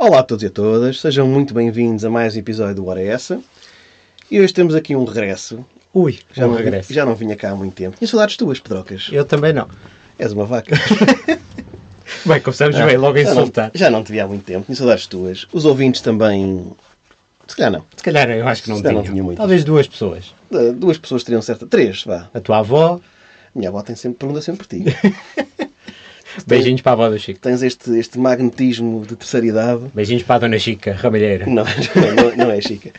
Olá a todos e a todas, sejam muito bem-vindos a mais um episódio do Hora é Essa. E hoje temos aqui um regresso. Regresso. Já não vinha cá há muito tempo. Tinha saudades tuas, Pedrocas. Eu também não. És uma vaca. Bem, começamos bem, logo a insultar. Já não te vi há muito tempo, tinha saudades tuas. Os ouvintes também... Se calhar não. Se calhar eu acho que não tinha muito. Talvez 2 pessoas. 2 pessoas teriam certa... 3, vá. A tua avó. Minha avó pergunta sempre por ti. Beijinhos para a avó da Chica. Tens este magnetismo de terceira idade. Beijinhos para a dona Chica, ramalheira. Não é Chica.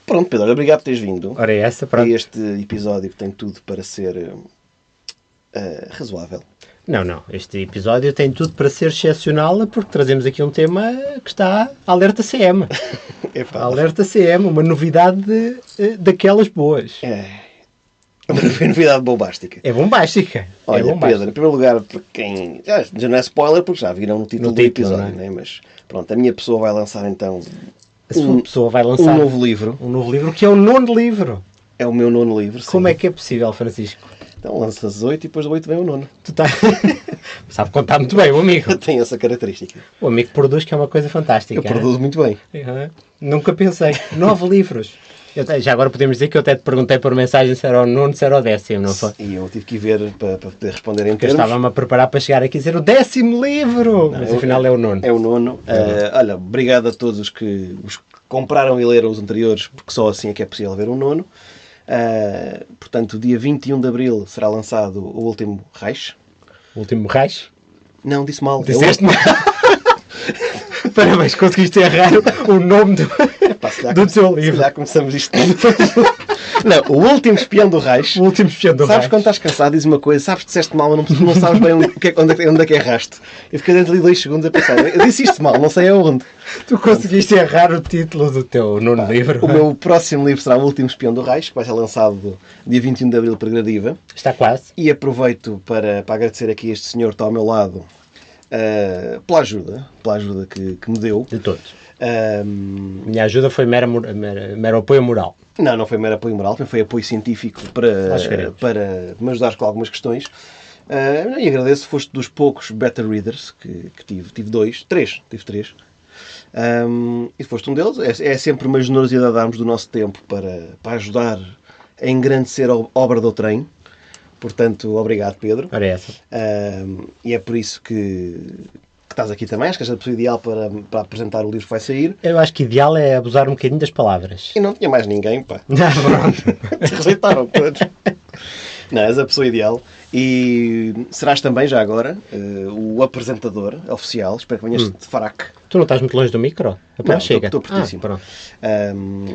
Pronto, Pedro, obrigado por teres vindo. Ora é essa, pronto. Este episódio que tem tudo para ser razoável. Não. Este episódio tem tudo para ser excepcional porque trazemos aqui um tema que está alerta CM. Alerta CM, uma novidade daquelas boas. Uma novidade bombástica. É bombástica. Olha, Pedro, em primeiro lugar, para quem... Já não é spoiler porque já viram no título do episódio, não é? Mas pronto, a minha pessoa vai lançar então... A sua pessoa vai lançar um novo livro. Um novo livro que é o 9º livro. É o meu 9º livro, sim. Como é que é possível, Francisco? Então lança-se 8 e depois do 8 vem o 9º. Tu tá... Sabe contar muito bem, o amigo. Tem essa característica. O amigo produz, que é uma coisa fantástica. Eu produzo muito bem. Nunca pensei. 9 livros. Já agora podemos dizer que eu até te perguntei por mensagem se era o 9º, se era o 10º, não foi? E eu tive que ir ver para poder responder em termos. Eu estava-me a preparar para chegar aqui e dizer o 10º livro! Mas afinal é o 9º. É o 9º. Olha, obrigado a todos os que compraram e leram os anteriores, porque só assim é que é possível ver um 9º. Portanto, dia 21 de Abril será lançado o último Reich. O último Reich? Não, disse mal. Disseste mal. Parabéns, conseguiste errar o nome do teu livro. Já começamos isto. Não, o último espião do Reich. O último espião do Reich. Sabes quando estás cansado, dizes uma coisa, sabes que disseste mal, mas não sabes bem onde é que erraste. Eu fiquei dentro de 2 segundos a pensar, eu disse isto mal, não sei aonde. Tu conseguiste errar o título do teu 9º livro. O meu próximo livro será O Último Espião do Reich, que vai ser lançado dia 21 de Abril para Gradiva. Está quase. E aproveito para agradecer aqui a este senhor que está ao meu lado pela ajuda que me deu. De todos. Minha ajuda foi mero apoio moral. Não foi mero apoio moral, foi apoio científico para me ajudar com algumas questões. E agradeço, foste dos poucos beta readers que tive. Tive 3. E foste um deles. É sempre uma generosidade darmos do nosso tempo para ajudar a engrandecer a obra do trem. Portanto, obrigado, Pedro. Ora é essa. E é por isso que estás aqui também. Acho que és a pessoa ideal para apresentar o livro que vai sair. Eu acho que ideal é abusar um bocadinho das palavras. E não tinha mais ninguém, pá. Pronto. Te rejeitaram todos. Não, és a pessoa ideal. E serás também, já agora, o apresentador oficial. Espero que venhas de fraque. Tu não estás muito longe do micro? Não, chega. Estou pertíssimo. Pronto.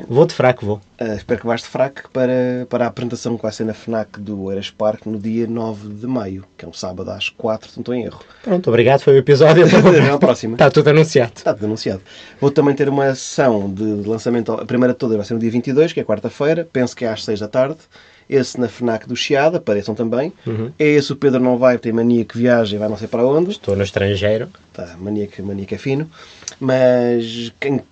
Vou de fraque, vou. Espero que vás de fraque para a apresentação que vai ser na FNAC do Eiras Parque no dia 9 de maio, que é um sábado às 4, se não estou em erro. Pronto, obrigado, foi o episódio. Na próxima. Está tudo anunciado. Está tudo anunciado. Vou também ter uma sessão de lançamento, a primeira toda vai ser no dia 22, que é quarta-feira, penso que é às 6 da tarde. Esse na FNAC do Chiado, apareçam também. É esse o Pedro não vai, tem mania que viaja e vai não sei para onde. Estou no estrangeiro. Tá, mania que é fino. Mas quem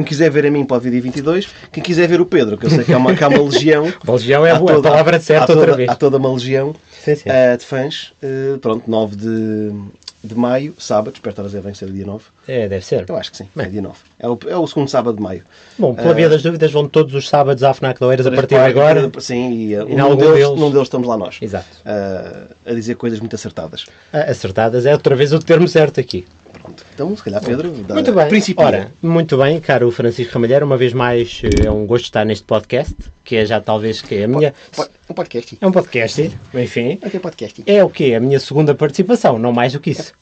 quiser ver a mim pode vir dia 22. Quem quiser ver o Pedro, que eu sei que há uma legião. A legião é boa, a palavra certa outra vez. Há toda uma legião sim. De fãs. Pronto, 9 de maio, sábado, espero estar a dizer bem ser dia 9. Deve ser. Eu acho que sim, é dia 9. É o segundo sábado de maio. Bom, pela via das dúvidas, vão todos os sábados à FNAC de Oeiras a partir de agora. Sim, e num deles estamos lá nós. Exato. A dizer coisas muito acertadas. Acertadas é outra vez o termo certo aqui. Pronto. Então, se calhar, Pedro, muito bem. Principia. Ora, muito bem, caro Francisco Ramalheiro, uma vez mais é um gosto estar neste podcast, que é já talvez que é a minha... Um podcast. É um podcast, enfim. É podcast. É o quê? A minha segunda participação, não mais do que isso.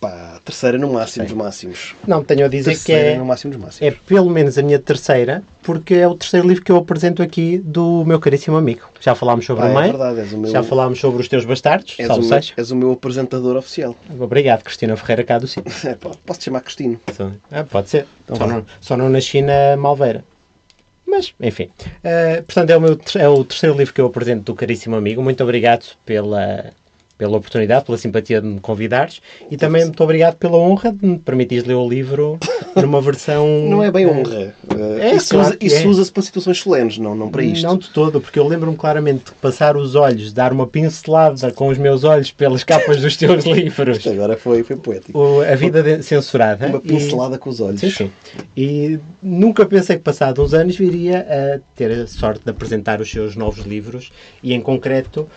Terceira no máximo dos máximos. Não, tenho a dizer que é... no máximo dos máximos. É pelo menos a minha terceira, porque é o terceiro livro que eu apresento aqui do meu caríssimo amigo. Já falámos sobre o meio, já falámos sobre os teus bastardos, és o meu apresentador oficial. Obrigado, Cristina Ferreira cá do Cine. Posso-te chamar Cristino? Pode ser. Então só não nasci na Malveira. Mas, enfim. Portanto, é o terceiro livro que eu apresento do caríssimo amigo. Muito obrigado pela oportunidade, pela simpatia de me convidares e também muito obrigado pela honra de me permitires ler o livro numa versão... Não é bem honra. Isso usa-se para situações solenes, não para isto. Não de todo, porque eu lembro-me claramente de passar os olhos, dar uma pincelada com os meus olhos pelas capas dos teus livros. Isto agora foi poético. A Vida Censurada. Uma pincelada com os olhos. Sim. E nunca pensei que, passados uns anos, viria a ter a sorte de apresentar os seus novos livros, e em concreto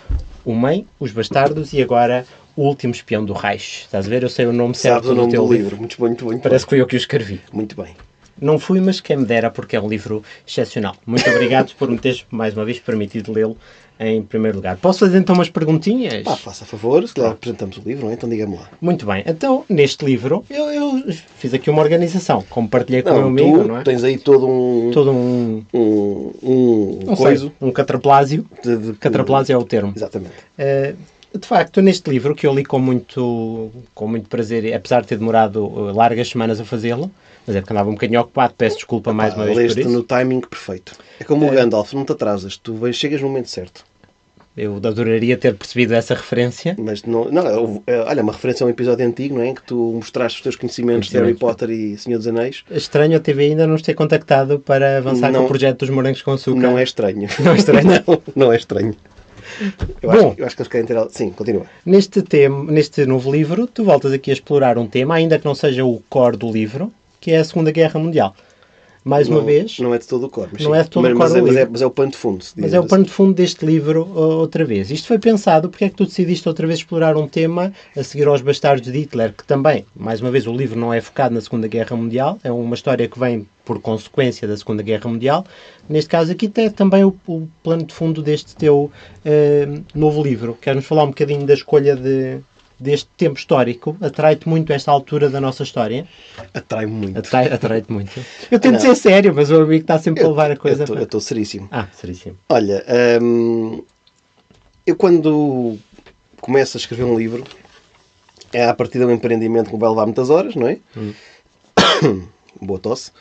O Mãe, Os Bastardos e agora O Último Espião do Reich. Estás a ver? Eu sei o nome certo do nome do livro. Muito bem. Parece que fui eu que o escrevi. Muito bem. Não fui, mas quem me dera, porque é um livro excepcional. Muito obrigado por me teres, mais uma vez, permitido lê-lo em primeiro lugar. Posso fazer então umas perguntinhas? Faça a favor, se calhar apresentamos o livro, não é? Então diga-me lá. Muito bem. Então, neste livro, eu fiz aqui uma organização, como partilhei com o meu amigo, não é? Tens aí todo um coisa. Um catraplásio. Catraplásio é o termo. Exatamente. De facto, neste livro, que eu li com muito prazer, apesar de ter demorado largas semanas a fazê-lo, mas é porque andava um bocadinho ocupado, peço desculpa mais uma vez por isso. Leste no timing perfeito. É como o Gandalf, não te atrasas, tu chegas no momento certo. Eu adoraria ter percebido essa referência. Mas olha, uma referência a um episódio antigo, não é? Em que tu mostraste os teus conhecimentos de Harry Potter e Senhor dos Anéis. Estranho a TV ainda não nos ter contactado para avançar com o projeto dos morangos com açúcar. Não é estranho. Não é estranho? não é estranho. Eu acho que eles querem ter... Sim, continua. Neste novo livro, tu voltas aqui a explorar um tema, ainda que não seja o core do livro, que é a Segunda Guerra Mundial. Mais uma vez... Não é de todo o core. Não é de todo o core do livro. Mas é o pano de fundo. Mas é o pano de fundo deste livro outra vez. Isto foi pensado porque é que tu decidiste outra vez explorar um tema a seguir aos Bastardos de Hitler, que também, mais uma vez, o livro não é focado na Segunda Guerra Mundial, é uma história que vem por consequência da Segunda Guerra Mundial. Neste caso aqui tem também o plano de fundo deste teu novo livro. Queres-nos falar um bocadinho da escolha deste tempo histórico? Atrai-te muito esta altura da nossa história? Atrai-me muito. Atrai-te muito. Eu tento ser sério, mas o amigo está sempre a levar a coisa... Eu estou seríssimo. Seríssimo. Olha, eu quando começo a escrever um livro, é a partir de um empreendimento que me vai levar muitas horas, não é? Boa tosse.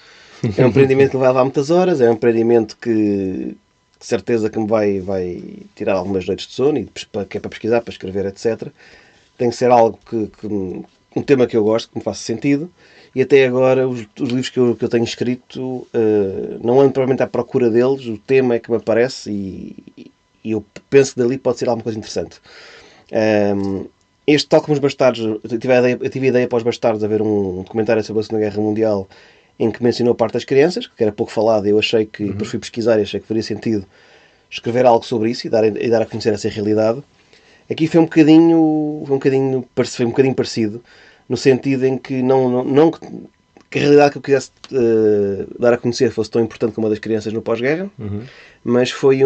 É um empreendimento que me vai levar muitas horas, é um empreendimento que de certeza que me vai tirar algumas noites de sono, que é para pesquisar, para escrever, etc. Tem que ser algo um tema que eu gosto, que me faça sentido, e até agora os livros que eu tenho escrito não ando provavelmente à procura deles, o tema é que me aparece e eu penso que dali pode ser alguma coisa interessante. Tal como os Bastardos, eu tive a ideia para os Bastardos de haver um documentário sobre a Segunda Guerra Mundial em que mencionou a parte das crianças, que era pouco falado, e eu achei que, depois fui pesquisar e achei que faria sentido escrever algo sobre isso e dar a conhecer essa realidade. Aqui foi um bocadinho parecido, no sentido em que não que a realidade que eu quisesse dar a conhecer fosse tão importante como a das crianças no pós-guerra, mas foi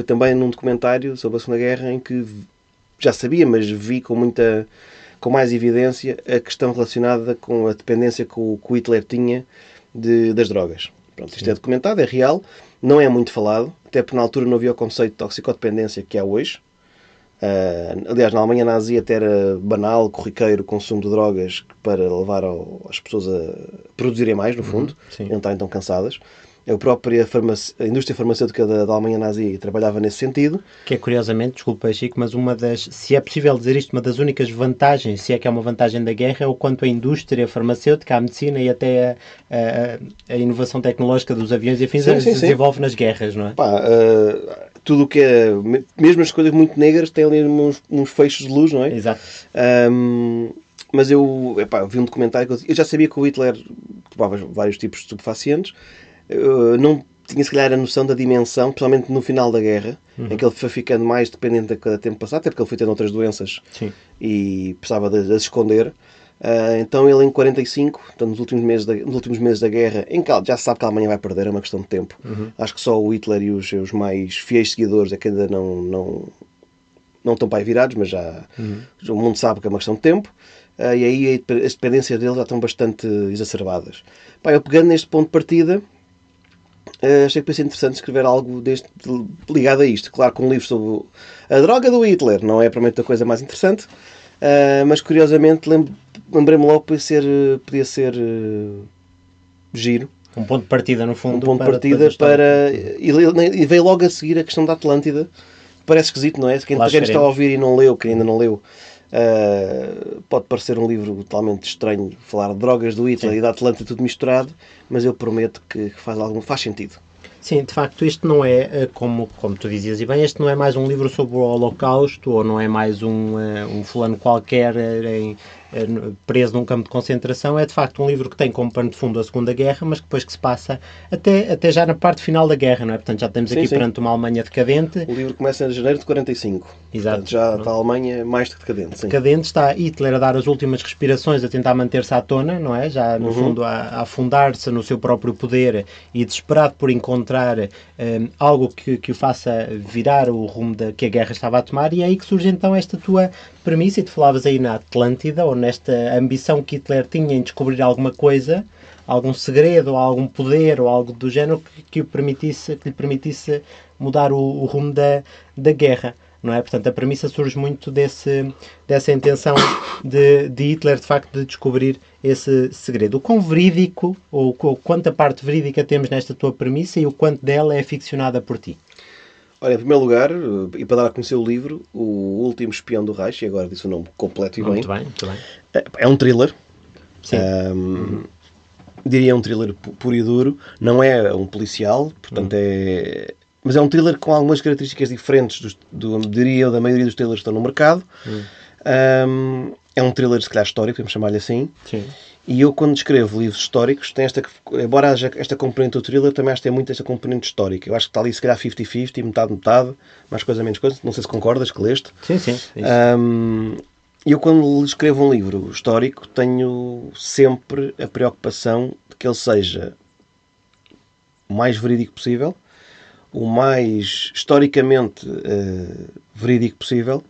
também num documentário sobre a Segunda Guerra em que já sabia, mas vi com mais evidência a questão relacionada com a dependência que o Hitler tinha das drogas. Pronto, isto é documentado, é real, não é muito falado, até porque na altura não havia o conceito de toxicodependência que há hoje. Aliás, na Alemanha nazi até era banal, corriqueiro o consumo de drogas para levar as pessoas a produzirem mais, no fundo, e não estarem tão cansadas. A própria a indústria farmacêutica da Alemanha nazi trabalhava nesse sentido. Que é, curiosamente, desculpa Chico, mas se é possível dizer isto, uma das únicas vantagens, se é que é uma vantagem da guerra, é o quanto a indústria farmacêutica, a medicina e até a inovação tecnológica dos aviões e afins se desenvolve nas guerras, não é? Tudo o que é... Mesmo as coisas muito negras têm ali uns feixes de luz, não é? Exato. Mas eu vi um documentário que eu já sabia que o Hitler tomava vários tipos de estupefacientes. Não tinha se calhar a noção da dimensão, principalmente no final da guerra, em que ele foi ficando mais dependente a cada tempo passado, até porque ele foi tendo outras doenças e precisava de as esconder. Então ele em 45, então, nos últimos meses da guerra, em que já se sabe que a Alemanha vai perder, é uma questão de tempo. Acho que só o Hitler e os seus mais fiéis seguidores é que ainda não estão para aí virados, mas já o mundo sabe que é uma questão de tempo. E aí as dependências dele já estão bastante exacerbadas. Eu pegando neste ponto de partida, achei que ia ser interessante escrever algo ligado a isto. Claro que um livro sobre a droga do Hitler não é provavelmente a coisa mais interessante, mas curiosamente lembrei-me logo que podia ser giro. Um ponto de partida, no fundo. Um ponto de partida e veio logo a seguir a questão da Atlântida. Parece esquisito, não é? Quem está a ouvir e não leu, que ainda não leu, Pode parecer um livro totalmente estranho, falar de drogas do Hitler e da Atlântida tudo misturado, mas eu prometo que faz sentido. Sim, de facto, isto não é, como tu dizias e bem, este não é mais um livro sobre o Holocausto, ou não é mais um fulano qualquer preso num campo de concentração. É de facto um livro que tem como pano de fundo a Segunda Guerra, mas depois que se passa até já na parte final da guerra, não é? Portanto, já temos aqui perante uma Alemanha decadente. O livro começa em janeiro de 45. Exato. Portanto, já está a Alemanha mais do que decadente. Sim. Decadente, está Hitler a dar as últimas respirações, a tentar manter-se à tona, não é? Já, no fundo, a afundar-se no seu próprio poder e desesperado por encontrar algo que o faça virar o rumo que a guerra estava a tomar. E é aí que surge então esta tua premissa, e tu falavas aí na Atlântida, ou nesta ambição que Hitler tinha em descobrir alguma coisa, algum segredo, ou algum poder, ou algo do género que lhe permitisse mudar o rumo da guerra. Não é? Portanto, a premissa surge muito dessa intenção de Hitler, de facto, de descobrir esse segredo. O quão verídico, ou quanta parte verídica temos nesta tua premissa e o quanto dela é ficcionada por ti? Olha, em primeiro lugar, e para dar a conhecer o livro, O Último Espião do Reich, e agora disse o nome completo e bem. Muito bem. É um thriller. Sim. Diria um thriller puro e duro. Não é um policial, portanto mas é um thriller com algumas características diferentes diria eu, da maioria dos thrillers que estão no mercado. É um thriller, se calhar, histórico, podemos chamar-lhe assim. Sim. E eu, quando escrevo livros históricos, embora haja esta componente do thriller, também acho que tem muito esta componente histórica. Eu acho que está ali, se calhar, 50-50, metade, mais coisa, menos coisa. Não sei se concordas, que leste. Sim. E eu, quando escrevo um livro histórico, tenho sempre a preocupação de que ele seja o mais verídico possível, o mais historicamente verídico possível,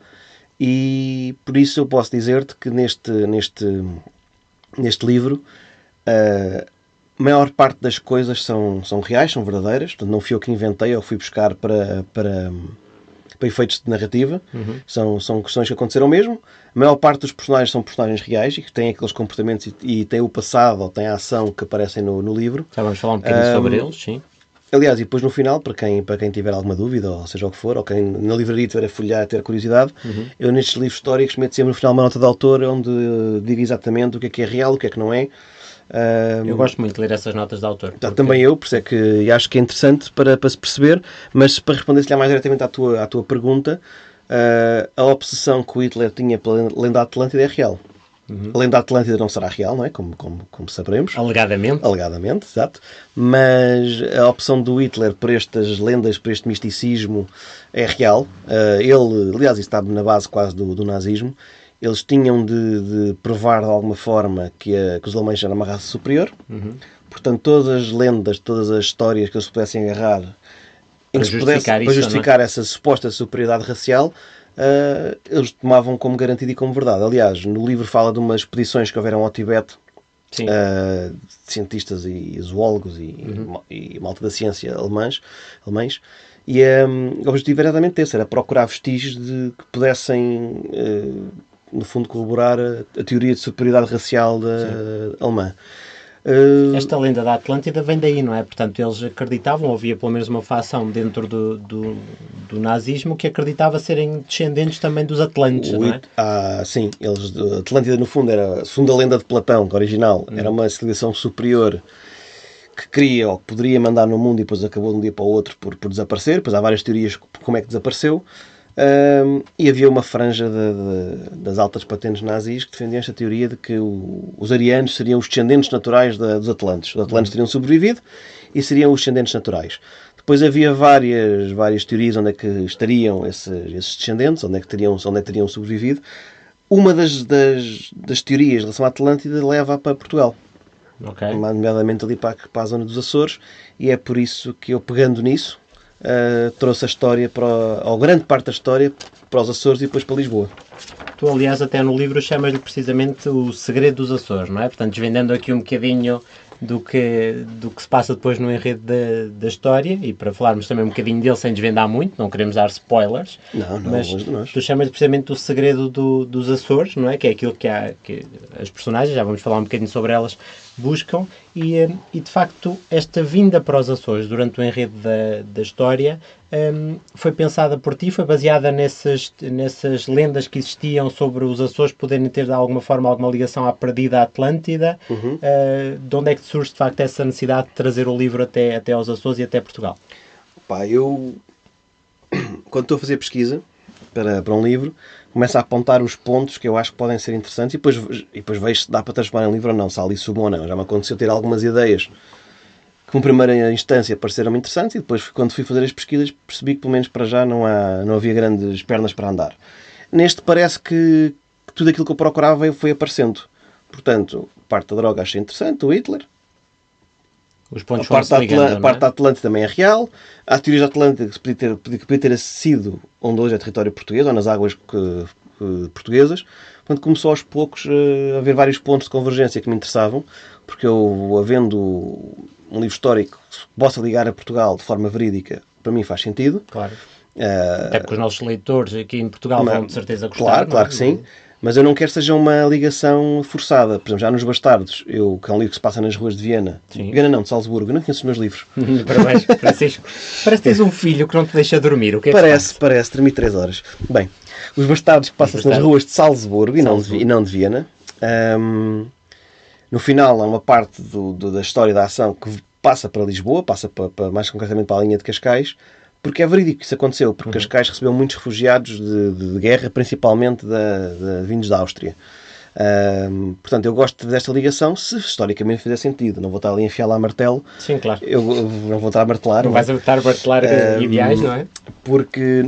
e por isso eu posso dizer-te que neste livro a maior parte das coisas são reais, são verdadeiras, portanto não fui eu que inventei ou fui buscar para efeitos de narrativa. São questões que aconteceram mesmo. A maior parte dos personagens são personagens reais e que têm aqueles comportamentos e têm o passado ou têm a ação que aparecem no livro. Já vamos falar um bocadinho sobre eles, sim. Aliás, e depois no final, para quem tiver alguma dúvida, ou seja o que for, ou quem na livraria tiver a folhear, ter curiosidade, eu nestes livros históricos meto sempre no final uma nota de autor onde digo exatamente o que é real, o que é que não é. Eu gosto muito de ler essas notas de autor. Porque... Também eu, por isso é que acho que é interessante para se perceber, mas para responder-se mais diretamente à tua pergunta, a obsessão que o Hitler tinha pela lenda Atlântida é real. A lenda Atlântida não será real, não é? Como saberemos. Alegadamente, exato. Mas a opção do Hitler por estas lendas, por este misticismo, é real. Ele, aliás, isso está na base quase do nazismo. Eles tinham de provar de alguma forma que os alemães eram uma raça superior. Portanto, todas as lendas, todas as histórias que eles pudessem agarrar para justificar essa suposta superioridade racial, eles tomavam como garantido e como verdade. Aliás, no livro fala de umas expedições que houveram ao Tibete, de cientistas e zoólogos e malta da ciência alemães, e o objetivo era exatamente esse, era procurar vestígios que pudessem, no fundo, corroborar a teoria de superioridade racial alemã. Esta lenda da Atlântida vem daí, não é? Portanto, eles acreditavam, havia pelo menos uma facção dentro do nazismo que acreditava serem descendentes também dos Atlantes, não é? Sim, a Atlântida no fundo era, segundo a lenda de Platão, que original, era uma civilização superior que queria ou que poderia mandar no mundo e depois acabou de um dia para o outro por desaparecer. Depois há várias teorias como é que desapareceu. E havia uma franja das altas patentes nazis que defendiam esta teoria de que os arianos seriam os descendentes naturais dos Atlantes. Os Atlantes teriam sobrevivido e seriam os descendentes naturais. Depois havia várias teorias onde é que estariam esses descendentes, onde é que teriam sobrevivido. Uma das teorias em relação à Atlântida leva para Portugal. Nomeadamente ali para a zona dos Açores, e é por isso que eu, pegando nisso, trouxe a história, ou grande parte da história, para os Açores e depois para Lisboa. Tu, aliás, até no livro chamas-lhe precisamente o segredo dos Açores, não é? Portanto, desvendando aqui um bocadinho do que se passa depois no enredo da história, e para falarmos também um bocadinho dele sem desvendar muito, não queremos dar spoilers, mas tu chamas precisamente o segredo dos Açores, não é? Que é aquilo que as personagens, já vamos falar um bocadinho sobre elas, buscam, e de facto esta vinda para os Açores durante o enredo da história foi pensada por ti, foi baseada nessas lendas que existiam sobre os Açores poderem ter de alguma forma alguma ligação à perdida Atlântida. De onde é que surge de facto essa necessidade de trazer o livro até aos Açores e até Portugal? Pá, eu quando estou a fazer pesquisa para um livro, começo a apontar os pontos que eu acho que podem ser interessantes e depois vejo se dá para transformar em livro ou não, se há ali sumo ou não. Já me aconteceu ter algumas ideias que, em primeira instância, pareceram-me interessantes e depois, quando fui fazer as pesquisas, percebi que, pelo menos para já, não havia grandes pernas para andar. Neste, parece que tudo aquilo que eu procurava foi aparecendo. Portanto, a parte da droga achei interessante, o Hitler. Os pontos A parte da Atlântida também é real. Há teorias da Atlântida que podia ter sido onde hoje é território português, ou nas águas portuguesas. Portanto, começou aos poucos a haver vários pontos de convergência que me interessavam, porque eu, havendo um livro histórico que possa ligar a Portugal de forma verídica, para mim faz sentido. Claro. Até porque os nossos leitores aqui em Portugal vão de certeza gostar. Claro que sim. Mas eu não quero que seja uma ligação forçada. Por exemplo, já nos Bastardos, que é um livro que se passa nas ruas de Viena. Sim. Viena não, de Salzburgo. Eu não conheço os meus livros. Parabéns, Francisco. Parece que tens um filho que não te deixa dormir. O que é parece. Dormi 3 horas. Bem, os Bastardos que passam-se nas ruas de Salzburgo. E não de Viena. No final, há uma parte da história da ação que passa para Lisboa, passa mais concretamente para a linha de Cascais, porque é verídico que isso aconteceu, porque Cascais recebeu muitos refugiados de guerra, principalmente vindos da Áustria. Portanto, eu gosto desta ligação, se historicamente fizer sentido. Não vou estar ali a enfiar lá martelo. Sim, claro. Eu não vou estar a martelar. Não vais estar a martelar ideais, não é? Porque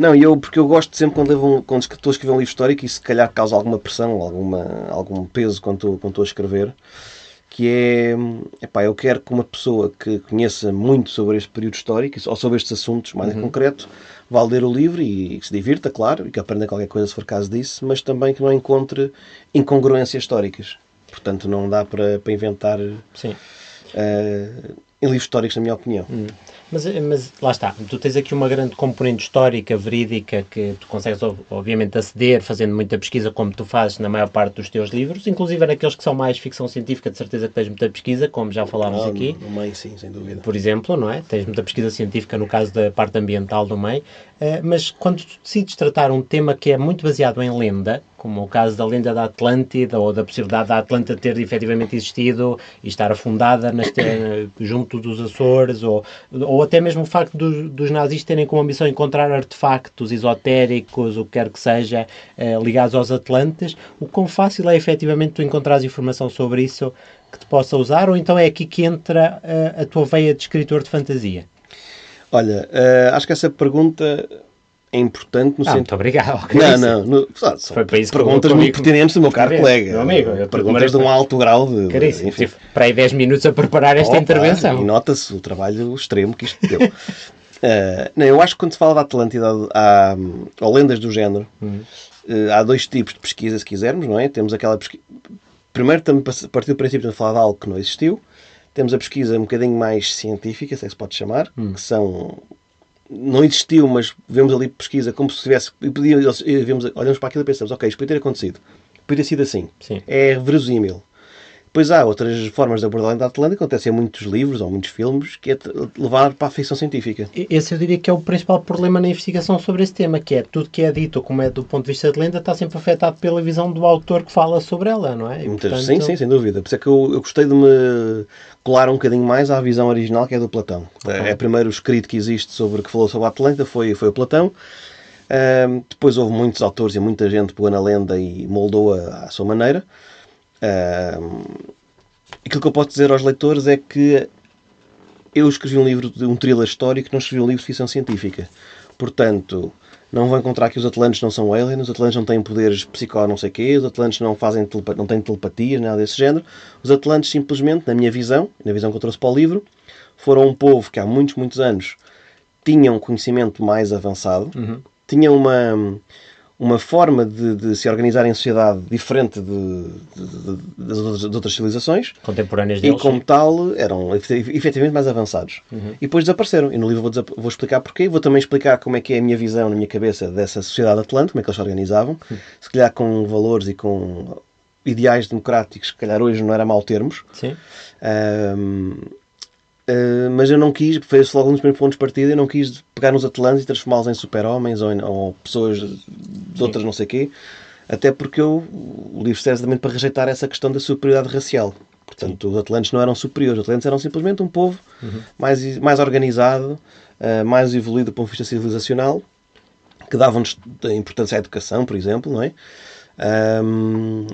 eu gosto sempre quando estou a escrever um livro histórico, e se calhar causa alguma pressão, algum peso quando estou a escrever, que eu quero que uma pessoa que conheça muito sobre este período histórico, ou sobre estes assuntos mais em concreto, vá ler o livro e que se divirta, claro, e que aprenda qualquer coisa se for caso disso, mas também que não encontre incongruências históricas. Portanto, não dá para inventar em livros históricos, na minha opinião. Mas lá está, tu tens aqui uma grande componente histórica, verídica, que tu consegues obviamente aceder fazendo muita pesquisa, como tu fazes na maior parte dos teus livros, inclusive naqueles que são mais ficção científica, de certeza que tens muita pesquisa, como já falámos aqui. No meio, sim, sem dúvida. Por exemplo, não é? Tens muita pesquisa científica no caso da parte ambiental do meio, mas quando tu decides tratar um tema que é muito baseado em lenda, como o caso da lenda da Atlântida, ou da possibilidade da Atlântida ter efetivamente existido e estar afundada junto dos Açores, ou até mesmo o facto dos nazis terem como ambição encontrar artefactos esotéricos, o que quer que seja, ligados aos Atlantes, o quão fácil é efetivamente tu encontrares informação sobre isso que te possa usar, ou então é aqui que entra a tua veia de escritor de fantasia? Olha, acho que essa pergunta é importante no sentido... Muito obrigado. Não. Foi para isso perguntas muito pertinentes do meu caro colega. Meu amigo. Perguntas de um alto grau de... Caríssimo. Tive para aí 10 minutos a preparar esta intervenção. E nota-se o trabalho extremo que isto deu. Eu acho que quando se fala da Atlântida, ou lendas do género, há dois tipos de pesquisa, se quisermos, não é? Temos aquela pesquisa... Primeiro, a partir do princípio de falar de algo que não existiu. Temos a pesquisa um bocadinho mais científica, se é que se pode chamar, que são... Não existiu, mas vemos ali pesquisa como se tivesse... Olhamos para aquilo e pensamos, ok, isto podia ter acontecido. Podia ter sido assim. Sim. É verosímil. Depois há outras formas de abordar a Atlântida, acontecem em muitos livros ou muitos filmes, que é levar para a ficção científica. Esse eu diria que é o principal problema na investigação sobre esse tema, que é tudo que é dito, como é do ponto de vista de lenda, está sempre afetado pela visão do autor que fala sobre ela, não é? Portanto... Sim, sem dúvida. Por isso é que eu gostei de me colar um bocadinho mais à visão original, que é do Platão. Okay. O primeiro escrito que existe que falou sobre a Atlântida foi o Platão. Depois houve muitos autores e muita gente pegou na lenda e moldou-a à sua maneira. Aquilo que eu posso dizer aos leitores é que eu escrevi um thriller histórico, não escrevi um livro de ficção científica. Portanto, não vão encontrar que os Atlantes não são aliens, os Atlantes não têm poderes psicó não sei quê, os Atlantes não têm telepatias, nada desse género. Os Atlantes simplesmente, na minha visão, na visão que eu trouxe para o livro, foram um povo que há muitos, muitos anos tinham um conhecimento mais avançado, tinham uma forma de se organizar em sociedade diferente de outras civilizações. Contemporâneas deles. E como tal, eram efetivamente mais avançados. E depois desapareceram. E no livro vou explicar porquê. Vou também explicar como é que é a minha visão, na minha cabeça, dessa sociedade atlântica, como é que eles se organizavam. Se calhar com valores e com ideais democráticos, se calhar hoje não era mau termos. Sim. mas eu não quis, foi logo um dos primeiros pontos de partida, eu não quis pegar nos Atlantes e transformá-los em super-homens ou pessoas de outras não sei o quê, até porque o livro serve também para rejeitar essa questão da superioridade racial. Portanto, os Atlantes não eram superiores, os Atlantes eram simplesmente um povo mais organizado, mais evoluído do ponto de vista civilizacional, que davam-nos importância à educação, por exemplo, não é?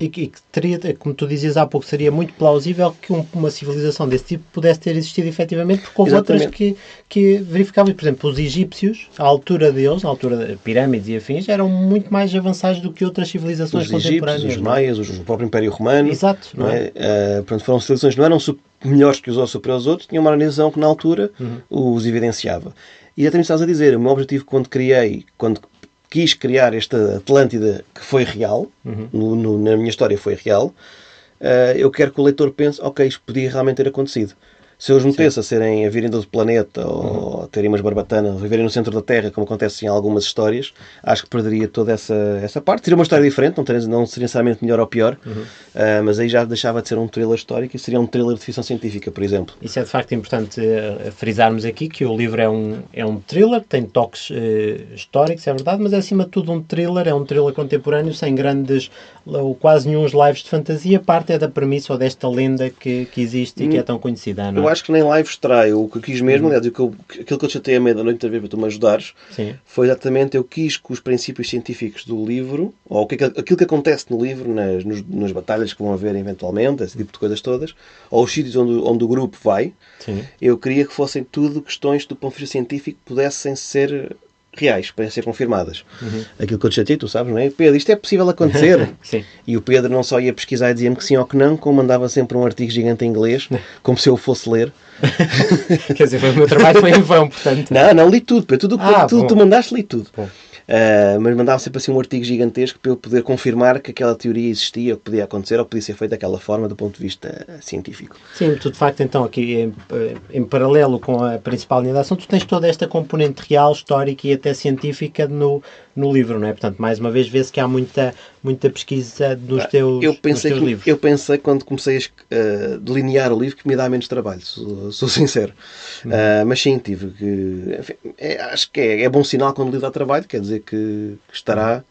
E que teria, como tu dizias há pouco, seria muito plausível que uma civilização desse tipo pudesse ter existido efetivamente, porque houve outras que verificavam, por exemplo, os egípcios, à altura deles, à altura de pirâmides e afins, eram muito mais avançados do que outras civilizações contemporâneas. Os egípcios, os maias, o próprio Império Romano. Exato. Não é? Portanto, foram civilizações que não eram melhores que os outros, superiores aos outros, tinham uma organização que na altura os evidenciava. E até me estás a dizer, o meu objetivo quando quis criar esta Atlântida que foi real, na minha história foi real, eu quero que o leitor pense, ok, isto podia realmente ter acontecido. Se eu os metesse a virem do planeta ou a terem umas barbatanas, ou viverem no centro da Terra, como acontece em algumas histórias, acho que perderia toda essa parte. Seria uma história diferente, não seria necessariamente melhor ou pior, mas aí já deixava de ser um thriller histórico e seria um thriller de ficção científica, por exemplo. Isso é de facto importante frisarmos aqui, que o livro é um thriller, tem toques históricos, é verdade, mas é acima de tudo um thriller contemporâneo, sem grandes, ou quase nenhum lives de fantasia, parte é da premissa ou desta lenda que existe e que é tão conhecida, não é? Eu acho que nem lives trai. O que eu quis mesmo, aliás, aquilo que eu chatei à meia-noite muitas vezes para tu me ajudares, foi exatamente, eu quis que os princípios científicos do livro, ou aquilo que acontece no livro, nas batalhas que vão haver eventualmente, esse tipo de coisas todas, ou os sítios onde o grupo vai, eu queria que fossem tudo questões do ponto de vista científico que pudessem ser reais, para ser confirmadas. Aquilo que eu te chatei, tu sabes, não é? Pedro, isto é possível acontecer? Sim. E o Pedro não só ia pesquisar e dizia-me que sim ou que não, como mandava sempre um artigo gigante em inglês, como se eu fosse ler. Quer dizer, o meu trabalho foi em vão, portanto. Não, li tudo, Pedro. Tudo que tu mandaste, li tudo. Bom. Mas mandava sempre assim um artigo gigantesco para eu poder confirmar que aquela teoria existia, ou que podia acontecer, ou que podia ser feita daquela forma do ponto de vista científico. Sim, tu de facto então aqui em paralelo com a principal linha de ação, tu tens toda esta componente real, histórica e até científica no livro, não é? Portanto, mais uma vez vê-se que há muita pesquisa nos teus livros. Eu pensei quando comecei a delinear o livro que me ia dar menos trabalho, sou sincero. Mas sim, tive que... Enfim, acho que é bom sinal quando o livro dá trabalho, quer dizer que estará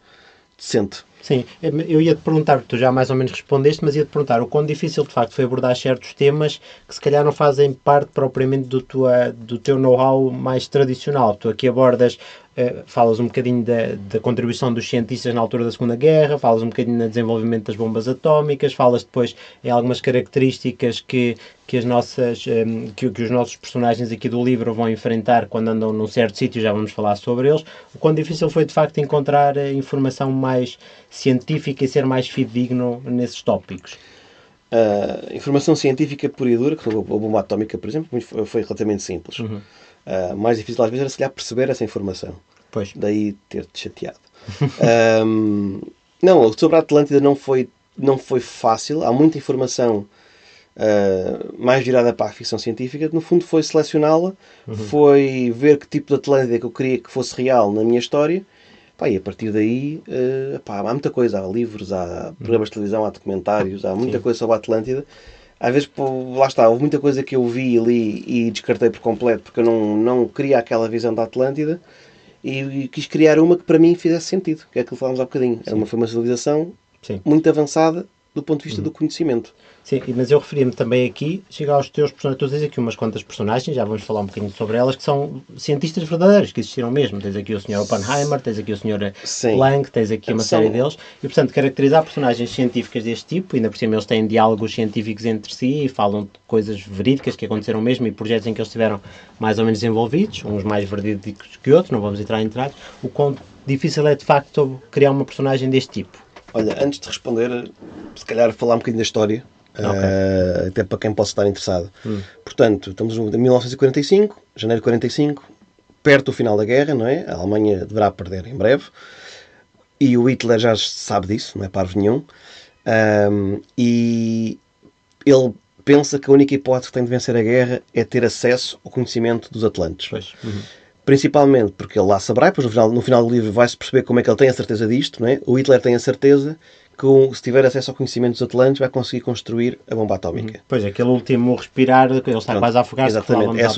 decente. Sim, eu ia-te perguntar, porque tu já mais ou menos respondeste, mas ia-te perguntar o quão difícil de facto foi abordar certos temas que se calhar não fazem parte propriamente do teu know-how mais tradicional. Tu aqui abordas, falas um bocadinho da contribuição dos cientistas na altura da Segunda Guerra, falas um bocadinho no desenvolvimento das bombas atómicas, falas depois em algumas características que os nossos personagens aqui do livro vão enfrentar quando andam num certo sítio, já vamos falar sobre eles. O quão difícil foi de facto encontrar informação mais científica e ser mais fidedigno nesses tópicos? Informação científica pura e dura, que a bomba atómica, por exemplo, foi relativamente simples. Mais difícil às vezes era, se calhar, perceber essa informação. Pois. Daí ter-te chateado. Não, sobre a Atlântida não foi fácil. Há muita informação mais virada para a ficção científica. No fundo foi selecioná-la, foi ver que tipo de Atlântida que eu queria que fosse real na minha história. E a partir daí há muita coisa. Há livros, há programas de televisão, há documentários, há muita coisa sobre a Atlântida. Às vezes, lá está, houve muita coisa que eu vi e li e descartei por completo porque eu não queria aquela visão da Atlântida e quis criar uma que para mim fizesse sentido, que é aquilo que falámos há bocadinho. Foi uma civilização muito avançada do ponto de vista do conhecimento. Sim, mas eu referia-me também aqui, chega aos teus personagens, tu tens aqui umas quantas personagens, já vamos falar um bocadinho sobre elas, que são cientistas verdadeiros, que existiram mesmo. Tens aqui o Sr. Oppenheimer, tens aqui o Sr. Planck, tens aqui uma série deles. E, portanto, caracterizar personagens científicas deste tipo, ainda por cima eles têm diálogos científicos entre si e falam de coisas verídicas que aconteceram mesmo e projetos em que eles estiveram mais ou menos envolvidos, uns mais verídicos que outros, não vamos entrar em detalhes. O quão difícil é, de facto, criar uma personagem deste tipo? Olha, antes de responder, se calhar falar um bocadinho da história. Até para quem possa estar interessado. Portanto, estamos em 1945, janeiro de 45, perto do final da guerra, não é? A Alemanha deverá perder em breve e o Hitler já sabe disso, não é parvo nenhum, e ele pensa que a única hipótese que tem de vencer a guerra é ter acesso ao conhecimento dos Atlantes. Principalmente porque ele lá saberá, depois no final do livro vai-se perceber como é que ele tem a certeza disto, não é? O Hitler tem a certeza se tiver acesso ao conhecimento dos Atlantes, vai conseguir construir a bomba atómica. Pois, aquele último respirar, ele está quase a afogar-se. Exatamente, é a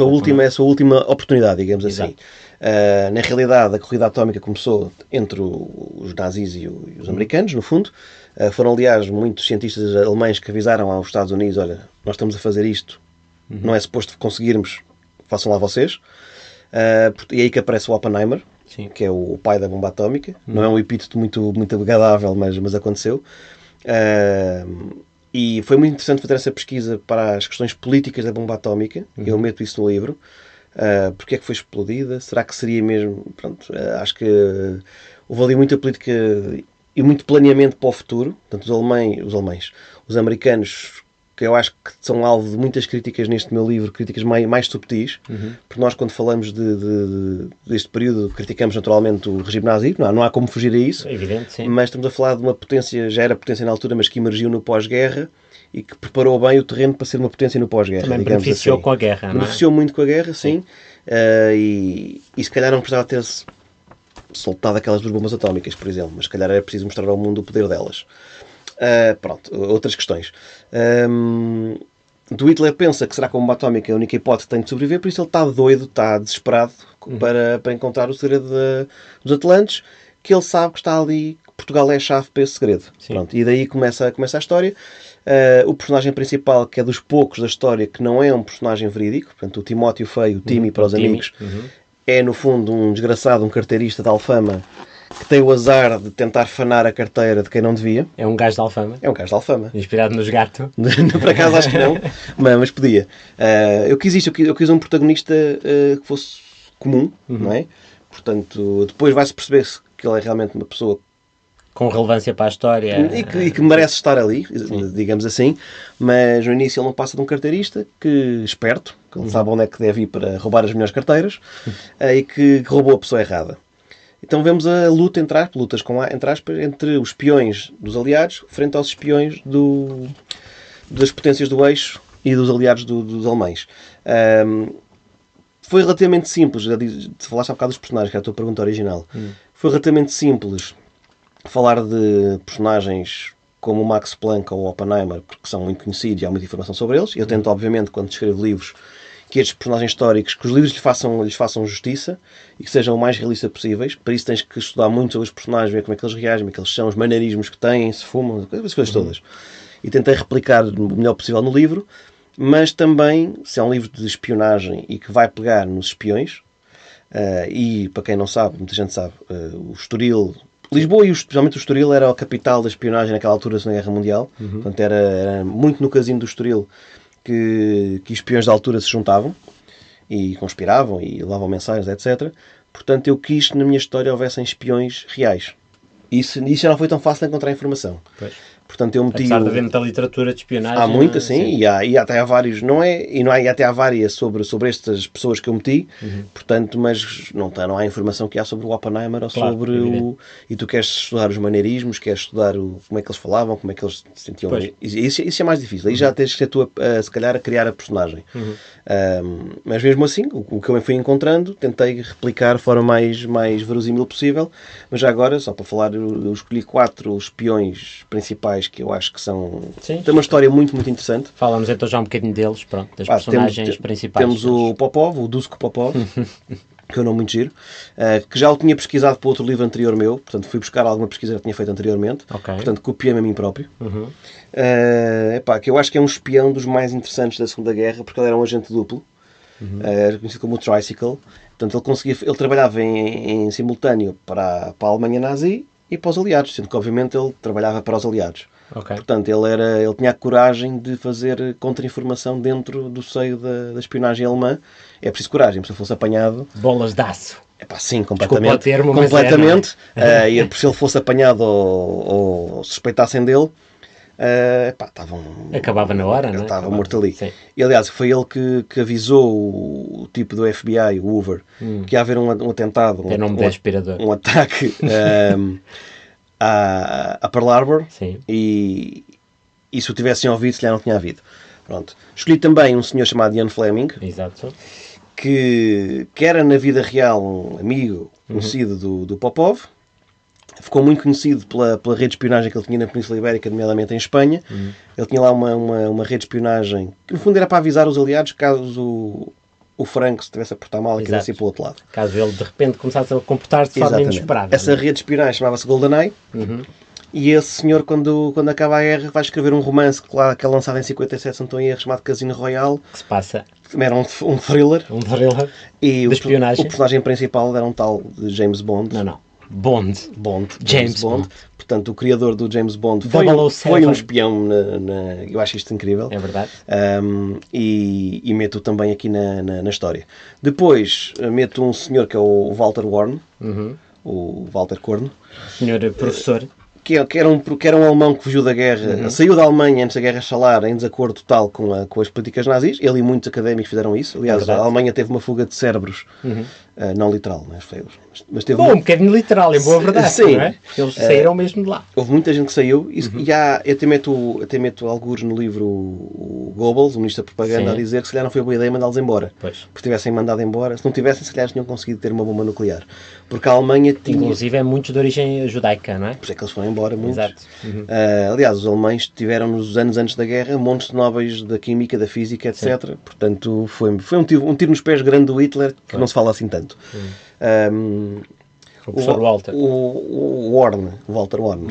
sua última oportunidade, digamos assim. Na realidade, a corrida atómica começou entre os nazis e os americanos, no fundo. Foram, aliás, muitos cientistas alemães que avisaram aos Estados Unidos, olha, nós estamos a fazer isto, não é suposto conseguirmos, façam lá vocês. E aí que aparece o Oppenheimer, sim, que é o pai da bomba atómica. Não é um epíteto muito agradável, mas aconteceu. E foi muito interessante fazer essa pesquisa para as questões políticas da bomba atómica. Eu meto isso no livro. Porque é que foi explodida? Será que seria mesmo... Pronto, acho que houve ali muita política e muito planeamento para o futuro. Portanto, os americanos, que eu acho que são alvo de muitas críticas neste meu livro, críticas mais subtis, porque nós, quando falamos deste período, criticamos naturalmente o regime nazi, não há como fugir a isso. É evidente, sim. Mas estamos a falar de uma potência, já era potência na altura, mas que emergiu no pós-guerra e que preparou bem o terreno para ser uma potência no pós-guerra. Também beneficiou assim. Com a guerra, não é? Beneficiou muito com a guerra, sim. E se calhar não precisava ter-se soltado aquelas 2 bombas atómicas, por exemplo, mas se calhar era preciso mostrar ao mundo o poder delas. Pronto, outras questões. Do Hitler pensa que será que a bomba atómica é a única hipótese que tem de sobreviver, por isso ele está doido, está desesperado para encontrar o segredo dos Atlantes, que ele sabe que está ali, que Portugal é a chave para esse segredo. Pronto, e daí começa a história. O personagem principal, que é dos poucos da história que não é um personagem verídico, portanto o Timóteo Feio, o Timmy para os amigos, é no fundo um desgraçado, um carteirista de Alfama, que tem o azar de tentar fanar a carteira de quem não devia. É um gajo de Alfama. É um gajo de Alfama. Inspirado nos Gato. Por acaso acho que não, mas podia. Eu quis um protagonista que fosse comum, não é? Portanto, depois vai-se perceber que ele é realmente uma pessoa com relevância para a história. E que merece estar ali, digamos assim, mas no início ele não passa de um carteirista esperto, que ele sabe onde é que deve ir para roubar as melhores carteiras, e que roubou a pessoa errada. Então vemos a luta, entre aspas, entre os espiões dos aliados frente aos espiões das potências do eixo e dos aliados dos alemães. Foi relativamente simples, falaste há bocado dos personagens, que era a tua pergunta original. Foi relativamente simples falar de personagens como o Max Planck ou o Oppenheimer, porque são muito conhecidos e há muita informação sobre eles. Eu tento, obviamente, quando escrevo livros, que estes personagens históricos, que os livros lhes façam justiça e que sejam o mais realistas possíveis. Para isso tens que estudar muito sobre os personagens, ver como é que eles reagem, como é que eles são, os maneirismos que têm, se fumam, as coisas todas. E tentei replicar o melhor possível no livro, mas também, se é um livro de espionagem e que vai pegar nos espiões, e para quem não sabe, muita gente sabe, o Estoril... Lisboa, e especialmente o Estoril, era a capital da espionagem naquela altura da Segunda Guerra Mundial. Portanto, era muito no casino do Estoril que espiões da altura se juntavam e conspiravam e levavam mensagens, etc. Portanto, eu quis que na minha história houvessem espiões reais. Isso já não foi tão fácil de encontrar informação. Pois. Portanto, eu meti... Apesar de haver muita literatura de espionagem... Há muita, sim. E até há vários, e até há várias sobre estas pessoas que eu meti, portanto, mas não há informação que há sobre o Oppenheimer ou sobre E tu queres estudar os maneirismos, queres estudar como é que eles falavam, como é que eles se sentiam. Isso é mais difícil. Aí já tens que ser tu, se calhar, a criar a personagem. Mas mesmo assim, o que eu fui encontrando, tentei replicar de forma mais verosímil possível, mas já agora, só para falar, eu escolhi 4 espiões principais que eu acho que são... Sim. Tem uma história muito, muito interessante. Falamos então já um bocadinho deles, pronto, das personagens principais. Temos o Popov, o Dusko Popov, que é um nome muito giro, que já o tinha pesquisado para outro livro anterior meu, portanto fui buscar alguma pesquisa que tinha feito anteriormente, portanto copiei-me a mim próprio. Que eu acho que é um espião dos mais interessantes da Segunda Guerra, porque ele era um agente duplo, era conhecido como o Tricycle. Portanto, ele trabalhava em simultâneo para a Alemanha nazi e para os aliados, sendo que obviamente ele trabalhava para os aliados. Portanto, ele tinha a coragem de fazer contra-informação dentro do seio da espionagem alemã. É preciso coragem, se ele fosse apanhado... Bolas de aço. Sim, completamente. Termo, completamente. E se ele fosse apanhado ou suspeitassem dele, acabava na hora, não é? Estava morto ali. Sim. E aliás, foi ele que avisou o tipo do FBI, o Hoover, que ia haver um atentado, um ataque a Pearl Harbor. Sim. E se o tivessem ouvido, se lhe não tinha havido. Pronto. Escolhi também um senhor chamado Ian Fleming. Exato. Que era na vida real um amigo conhecido do Popov, ficou muito conhecido pela rede de espionagem que ele tinha na Península Ibérica, nomeadamente em Espanha. Ele tinha lá uma rede de espionagem que, no fundo, era para avisar os aliados caso o Franco se estivesse a portar mal e quisesse ir para o outro lado. Caso ele, de repente, começasse a comportar-se de forma inesperada. Essa rede de espionagem chamava-se GoldenEye. E esse senhor, quando acaba a guerra, vai escrever um romance que é lançado em 57, se não estou em erro, chamado Casino Royale. Que se passa... Era um thriller. Um thriller E de espionagem. O personagem principal era um tal de James Bond. Não. Bond. James Bond. Portanto, o criador do James Bond foi um espião eu acho isto incrível. É verdade. E meto também aqui na história. Depois meto um senhor que é o Walter Warn. O Walter Korn. Senhor professor. Que era um alemão que fugiu da guerra, saiu da Alemanha antes da guerra estalar, em desacordo total com as políticas nazis. Ele e muitos académicos fizeram isso. Aliás, a Alemanha teve uma fuga de cérebros, não literal, mas teve um bocadinho literal, em boa verdade. Sim. Não é? Eles saíram mesmo de lá. Houve muita gente que saiu. E eu até meto algures no livro o Goebbels, o ministro da Propaganda, a dizer que se calhar não foi boa ideia mandá-los embora. Pois. Porque tivessem mandado embora, se não tivessem, se calhar tinham conseguido ter uma bomba nuclear. Porque a Alemanha tinha... Inclusive é muitos de origem judaica, não é? Por isso é que eles foram embora, muitos. Exato. Aliás, os alemães tiveram nos anos antes da guerra montes de nobres da química, da física, etc. Sim. Portanto, foi um tiro nos pés grande do Hitler, que não se fala assim tanto. O professor Walter. O Walter Warn,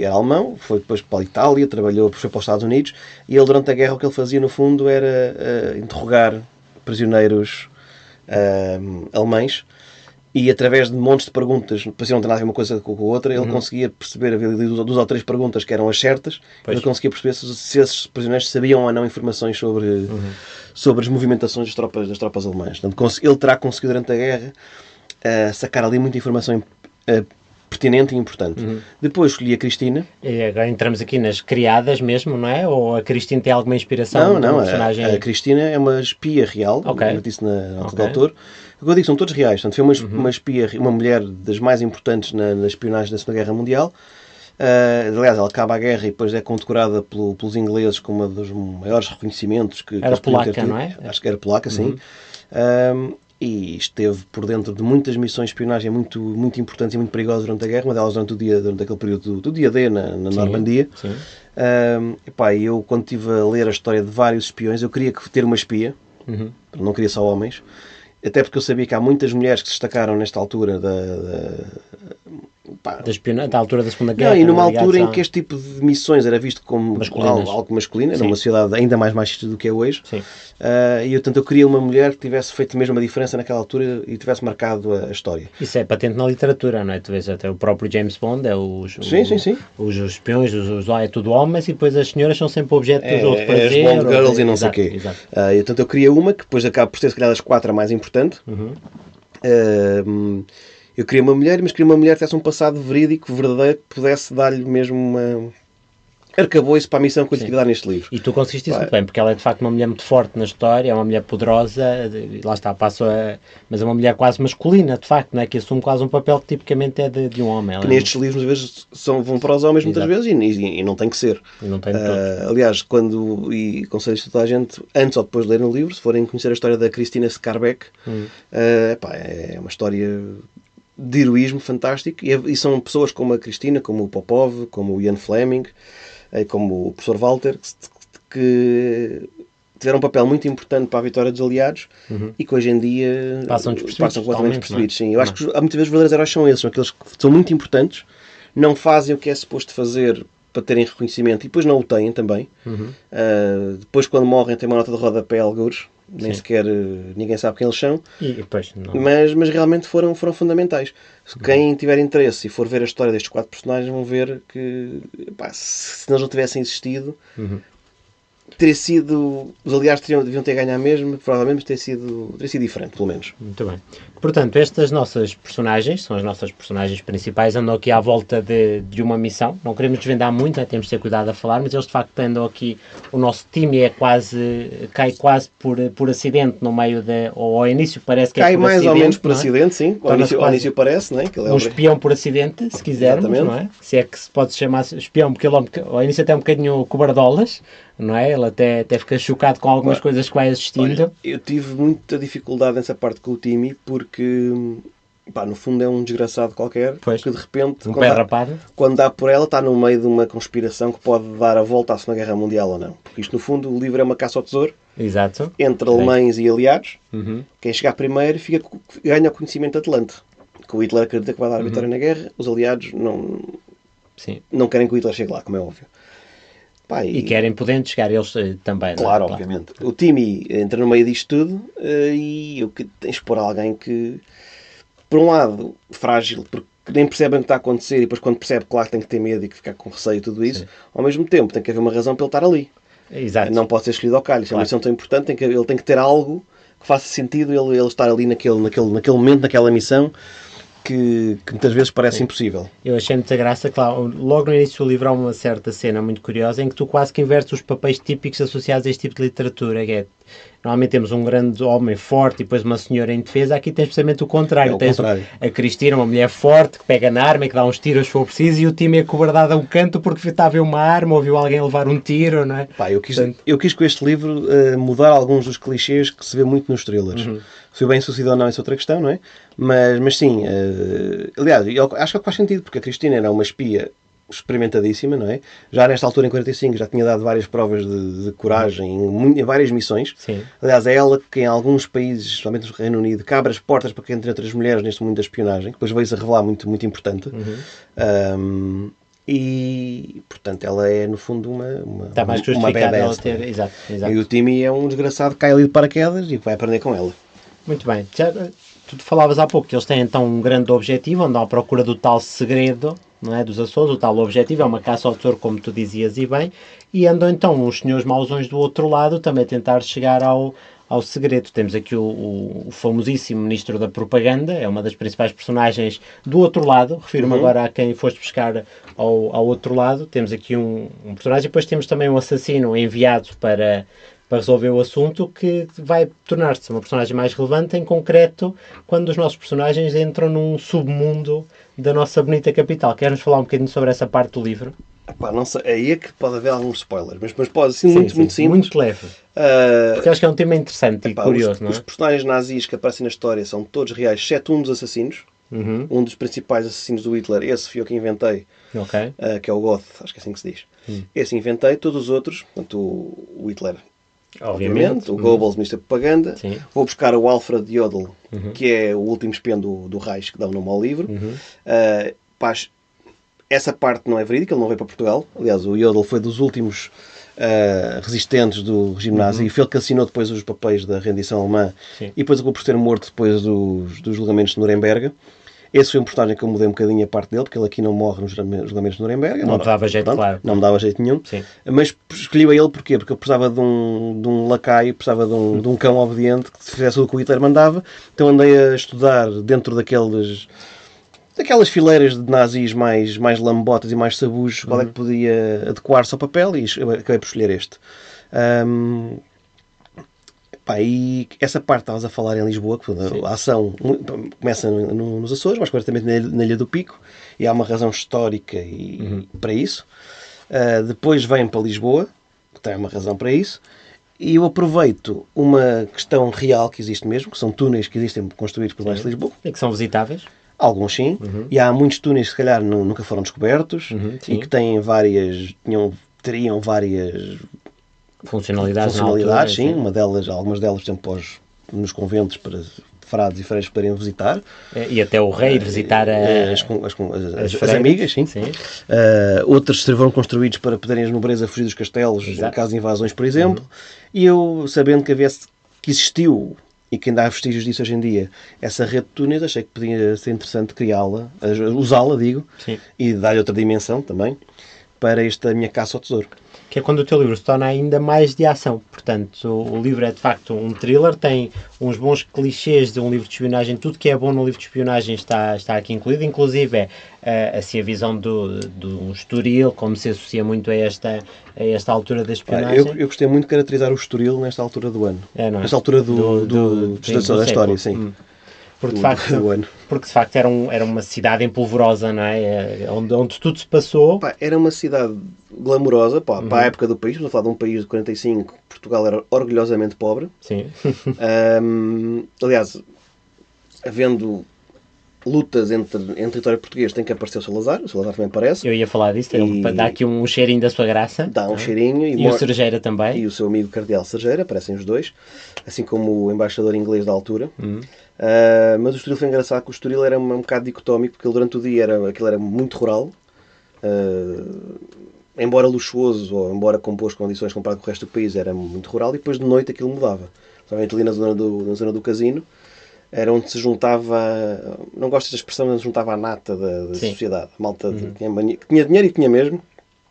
era alemão, foi depois para a Itália, foi para os Estados Unidos, e ele, durante a guerra, o que ele fazia, no fundo, era interrogar prisioneiros alemães, e através de montes de perguntas, pareciam não ter nada a ver uma coisa com a outra, ele conseguia perceber, havia duas ou três perguntas que eram as certas, ele conseguia perceber se esses prisioneiros sabiam ou não informações sobre as movimentações das tropas alemãs. Portanto, ele terá conseguido, durante a guerra, sacar ali muita informação pertinente e importante. Depois escolhi a Cristina. E agora entramos aqui nas criadas mesmo, não é? Ou a Cristina tem alguma inspiração? Não, personagem... a Cristina é uma espia real, eu disse na nota do autor. Como eu digo, são todos reais. Portanto, foi uma espia, uma mulher das mais importantes na espionagem da Segunda Guerra Mundial. Aliás, ela acaba a guerra e depois é condecorada pelos ingleses com um dos maiores reconhecimentos que era polaca, não é? Acho que era polaca, sim. E esteve por dentro de muitas missões de espionagem muito, muito importantes e muito perigosas durante a guerra, uma delas durante aquele período do dia D na Normandia. Sim. Eu, quando estive a ler a história de vários espiões, eu queria ter uma espia, não queria só homens, até porque eu sabia que há muitas mulheres que se destacaram nesta altura da altura da Segunda Guerra. E numa altura em que este tipo de missões era visto como algo masculino, era uma sociedade ainda mais machista do que é hoje. Sim. Portanto, eu queria uma mulher que tivesse feito mesmo uma diferença naquela altura e tivesse marcado a história. Isso é patente na literatura, não é? Tu vês até o próprio James Bond, os espiões, é tudo homens, e depois as senhoras são sempre objeto de outro prazer. As Bond Girls e não sei o quê. Portanto, eu queria uma que depois acaba por ser, se calhar, das quatro a mais importante. Eu queria uma mulher, mas queria uma mulher que tivesse um passado verídico, verdadeiro, que pudesse dar-lhe mesmo uma arcabouço para a missão que eu lhe queria dar neste livro. E tu conseguiste isso muito bem, porque ela é de facto uma mulher muito forte na história, é uma mulher poderosa, lá está, mas é uma mulher quase masculina, de facto, não é? Que assume quase um papel que tipicamente é de um homem. Que nestes livros, às vezes, vão para os homens muitas vezes e não tem que ser. E não tem aliás, e aconselho isto a toda a gente, antes ou depois de lerem o livro, se forem conhecer a história da Cristina Skarbek, é uma história de heroísmo fantástico, e são pessoas como a Cristina, como o Popov, como o Ian Fleming, como o professor Walter, que tiveram um papel muito importante para a vitória dos aliados e que hoje em dia passam completamente despercebidos. Sim, eu acho que muitas vezes os verdadeiros heróis são esses, são aqueles que são muito importantes, não fazem o que é suposto fazer para terem reconhecimento e depois não o têm também. Depois, quando morrem, têm uma nota de rodapé, algures. Nem sequer ninguém sabe quem eles são, mas realmente foram fundamentais. Quem tiver interesse e for ver a história destes quatro personagens, vão ver que se eles não tivessem existido, teria sido, os aliados deviam ter ganho mesmo, provavelmente, mas teria sido diferente, pelo menos. Muito bem. Portanto, estas nossas personagens, são as nossas personagens principais, andam aqui à volta de uma missão. Não queremos desvendar muito, temos de ter cuidado a falar, mas eles de facto andam aqui, o nosso time cai quase por acidente no meio ou ao início parece que cai é por mais acidente. Ou menos por acidente, sim. Ao início parece, não é? Que ele um espião por acidente, se quisermos, não é? Se é que se pode chamar espião, porque ele ao início até é um bocadinho cobardolas, não é? Ele até fica chocado com algumas coisas que vai assistindo. Olha, eu tive muita dificuldade nessa parte com o time, porque Pá, no fundo é um desgraçado qualquer, Pois. que de repente, Um pé rapado. quando dá por ela, está no meio de uma conspiração que pode dar a volta à Segunda Guerra Mundial ou não. Porque isto, no fundo, o livro é uma caça ao tesouro Exato. entre alemães e aliados. Uhum. Quem chegar primeiro ganha o conhecimento de Atlante. Que o Hitler acredita que vai dar a vitória na guerra, os aliados Sim. não querem que o Hitler chegue lá, como é óbvio. Pá, E querem podendo chegar eles também. Claro, não é? obviamente. O Timmy entra no meio disto tudo e o que tens de pôr alguém que, por um lado, frágil, porque nem percebe o que está a acontecer e depois quando percebe, claro, tem que ter medo e que ficar com receio e tudo isso. Sim. Ao mesmo tempo, tem que haver uma razão para ele estar ali. Exato. Não pode ser escolhido ao calho. Isso é uma missão tão importante, ele tem que ter algo que faça sentido ele estar ali naquele momento, naquela missão, que muitas vezes parece impossível. Eu achei muita graça, claro, logo no início do livro há uma certa cena muito curiosa em que tu quase que invertes os papéis típicos associados a este tipo de literatura, que é, normalmente temos um grande homem forte e depois uma senhora em defesa, aqui tens precisamente o contrário. Tens a Cristina, uma mulher forte, que pega na arma e que dá uns tiros se for preciso, e o time é cobardado a um canto porque está a ver uma arma ou viu alguém levar um tiro, não é? Pá, eu quis com este livro mudar alguns dos clichês que se vê muito nos thrillers. Se bem sucedido ou não, isso é outra questão, não é? Mas sim, aliás, eu acho que faz sentido, porque a Cristina era uma espia experimentadíssima, não é? Já nesta altura, em 45, já tinha dado várias provas de coragem em várias missões. Sim. Aliás, é ela que em alguns países, especialmente no Reino Unido, que abre as portas para que entre outras mulheres neste mundo da espionagem, que depois veio-se a revelar muito, muito importante. E, portanto, ela é, no fundo, Está mais uma justificada ela badass, ter... não é? Exato. E o Timmy é um desgraçado que cai ali de paraquedas e vai aprender com ela. Muito bem. Já, tu falavas há pouco que eles têm então um grande objetivo, andam à procura do tal segredo, não é, dos Açores. O tal objetivo é uma caça ao tesouro, como tu dizias e bem, e andam então uns senhores mausões do outro lado também a tentar chegar ao segredo. Temos aqui o famosíssimo Ministro da Propaganda, é uma das principais personagens do outro lado, refiro-me agora a quem foste buscar ao outro lado. Temos aqui um personagem, e depois temos também um assassino enviado para resolver o assunto, que vai tornar-se uma personagem mais relevante, em concreto, quando os nossos personagens entram num submundo da nossa bonita capital. Queres-nos falar um bocadinho sobre essa parte do livro? Epá, não sei, aí é que pode haver alguns spoilers, mas pode ser muito simples. Muito leve. Porque acho que é um tema interessante e curioso, não é? Os personagens nazis que aparecem na história são todos reais, exceto um dos assassinos. Um dos principais assassinos do Hitler, esse fui eu que inventei, que é o Goth, acho que é assim que se diz. Esse inventei, todos os outros, portanto o Hitler, obviamente, o Goebbels, Ministro da Propaganda. Sim. Vou buscar o Alfred Jodl, que é o último espião do Reich, que dá o nome ao livro. Essa parte não é verídica, ele não veio para Portugal. Aliás, o Jodl foi dos últimos resistentes do regime nazi, e foi ele que assinou depois os papéis da rendição alemã. Sim. E depois acabou por ter morto depois dos julgamentos de Nuremberg. Esse foi um personagem que eu mudei um bocadinho a parte dele, porque ele aqui não morre nos julgamentos de Nuremberg. Não dava jeito, claro. Não me dava jeito nenhum. Sim. Mas escolhi a ele porquê? Porque eu precisava de um lacaio, precisava de um cão obediente que fizesse o que o Hitler mandava. Então andei a estudar dentro daquelas fileiras de nazis mais lambotas e mais sabujos, qual é que podia adequar-se ao papel, e acabei por escolher este. E essa parte estavas a falar em Lisboa, que a ação começa nos Açores, mais concretamente na Ilha do Pico, e há uma razão histórica para isso. Depois vem para Lisboa, que tem uma razão para isso, e eu aproveito uma questão real que existe mesmo, que são túneis que existem construídos por baixo de Lisboa. E que são visitáveis. Alguns sim, e há muitos túneis que se calhar nunca foram descobertos, e que têm teriam várias funcionalidades, sim. Algumas delas, por exemplo, nos conventos para frades e freiras poderem visitar. E até o rei visitar as amigas, sim. Outros serão construídos para poderem as nobrezas fugir dos castelos, em caso de invasões, por exemplo. E eu, sabendo que existiu, e que ainda há vestígios disso hoje em dia, essa rede de túneis, achei que podia ser interessante criá-la, usá-la, e dar-lhe outra dimensão também, para esta minha caça ao tesouro. Que é quando o teu livro se torna ainda mais de ação. Portanto, o livro é de facto um thriller, tem uns bons clichês de um livro de espionagem, tudo que é bom no livro de espionagem está aqui incluído, inclusive assim, a visão de um Estoril, como se associa muito a esta altura da espionagem. Eu gostei muito de caracterizar o Estoril nesta altura do ano. Não é? Nesta altura da história, sim. Porque de facto era uma cidade empolvorosa, não é? Onde tudo se passou. Era uma cidade glamourosa, para a época do país. Estamos a falar de um país de 45, Portugal era orgulhosamente pobre. Sim. Aliás, havendo lutas em território português tem que aparecer o Salazar também aparece. Eu ia falar disso, ele dá aqui um cheirinho da sua graça. Dá um cheirinho. E o Cergeira também. E o seu amigo Cardeal Cergeira, aparecem os dois, assim como o embaixador inglês da altura. Mas o Estoril foi engraçado, que o Estoril era um bocado dicotómico, porque ele durante o dia aquilo era muito rural, embora luxuoso, ou embora com boas condições comparado com o resto do país, era muito rural, e depois de noite aquilo mudava. Somente ali na zona do casino, era onde se juntava, não gosto desta expressão, mas se juntava a nata da sociedade. A malta que tinha dinheiro e que tinha mesmo.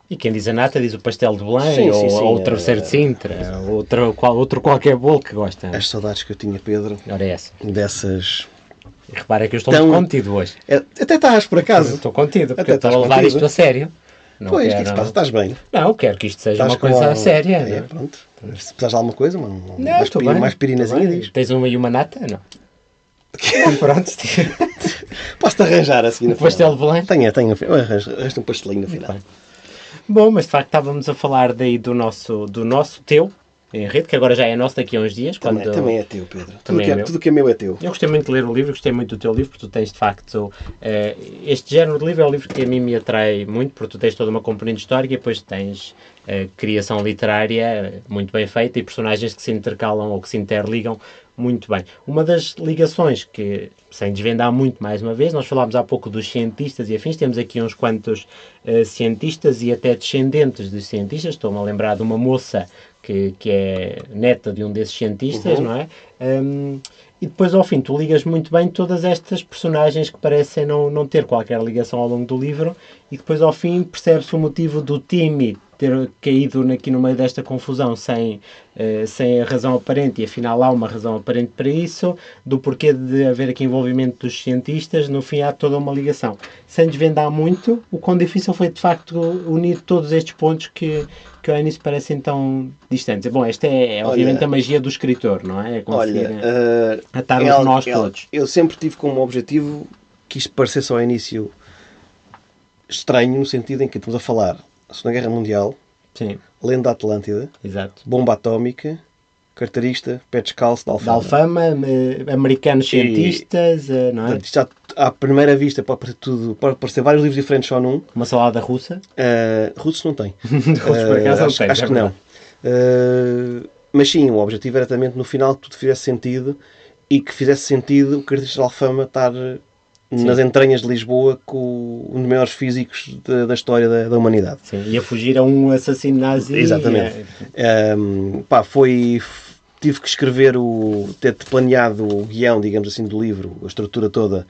E quem diz a nata diz o pastel de Belém, ou o travesseiro de Sintra, outro qualquer bolo que gosta. As saudades que eu tinha, Pedro. Ora é essa. Dessas... E repara que eu estou muito contido hoje. Até estás, por acaso. Estou contido, porque eu estou a levar isto a sério. Não pois, o que é que se passa? Estás bem? Não, quero que isto seja uma coisa séria. É, pronto. Se precisas de alguma coisa, mais pirinazinha, diz. Tens uma nata? Não. Pronto. Posso-te arranjar assim no final. Pastel de Belém? Tenho. Arranjo um pastelinho no final. Bom, mas de facto estávamos a falar daí do nosso teu enredo, que agora já é nosso daqui a uns dias. Também é teu, Pedro. Tudo que é meu é teu. Eu gostei muito de ler o livro, gostei muito do teu livro, porque tu tens de facto... este género de livro é um livro que a mim me atrai muito, porque tu tens toda uma componente histórica e depois tens criação literária muito bem feita e personagens que se intercalam ou que se interligam muito bem. Uma das ligações que, sem desvendar muito mais uma vez, nós falámos há pouco dos cientistas e afins, temos aqui uns quantos cientistas e até descendentes de cientistas. Estou-me a lembrar de uma moça que é neta de um desses cientistas, não é? E depois, ao fim, tu ligas muito bem todas estas personagens que parecem não ter qualquer ligação ao longo do livro e depois, ao fim, percebe-se o motivo do Timmy ter caído aqui no meio desta confusão sem a razão aparente, e afinal há uma razão aparente para isso, do porquê de haver aqui envolvimento dos cientistas. No fim há toda uma ligação. Sem desvendar muito, o quão difícil foi de facto unir todos estes pontos que ao início parecem tão distantes. Bom, esta é obviamente a magia do escritor, não é? É conseguir atar os nós todos. Eu sempre tive como objetivo que isto parecesse ao início estranho, no sentido em que estamos a falar Segunda Guerra Mundial, sim, Lenda Atlântida, exato, bomba atómica, carteirista, pé descalço, da Alfama, americanos cientistas, não é? Isto à primeira vista pode aparecer vários livros diferentes só num. Uma salada russa? Russos não tem. Russos por acaso não tem. Acho que não. Mas sim, o objetivo era também no final que tudo fizesse sentido e que fizesse sentido o carteirista da Alfama estar nas entranhas de Lisboa com um dos maiores físicos da história da humanidade. Sim, e a fugir a um assassino nazi. Exatamente. Tive que escrever ter planeado o guião, digamos assim, do livro, a estrutura toda,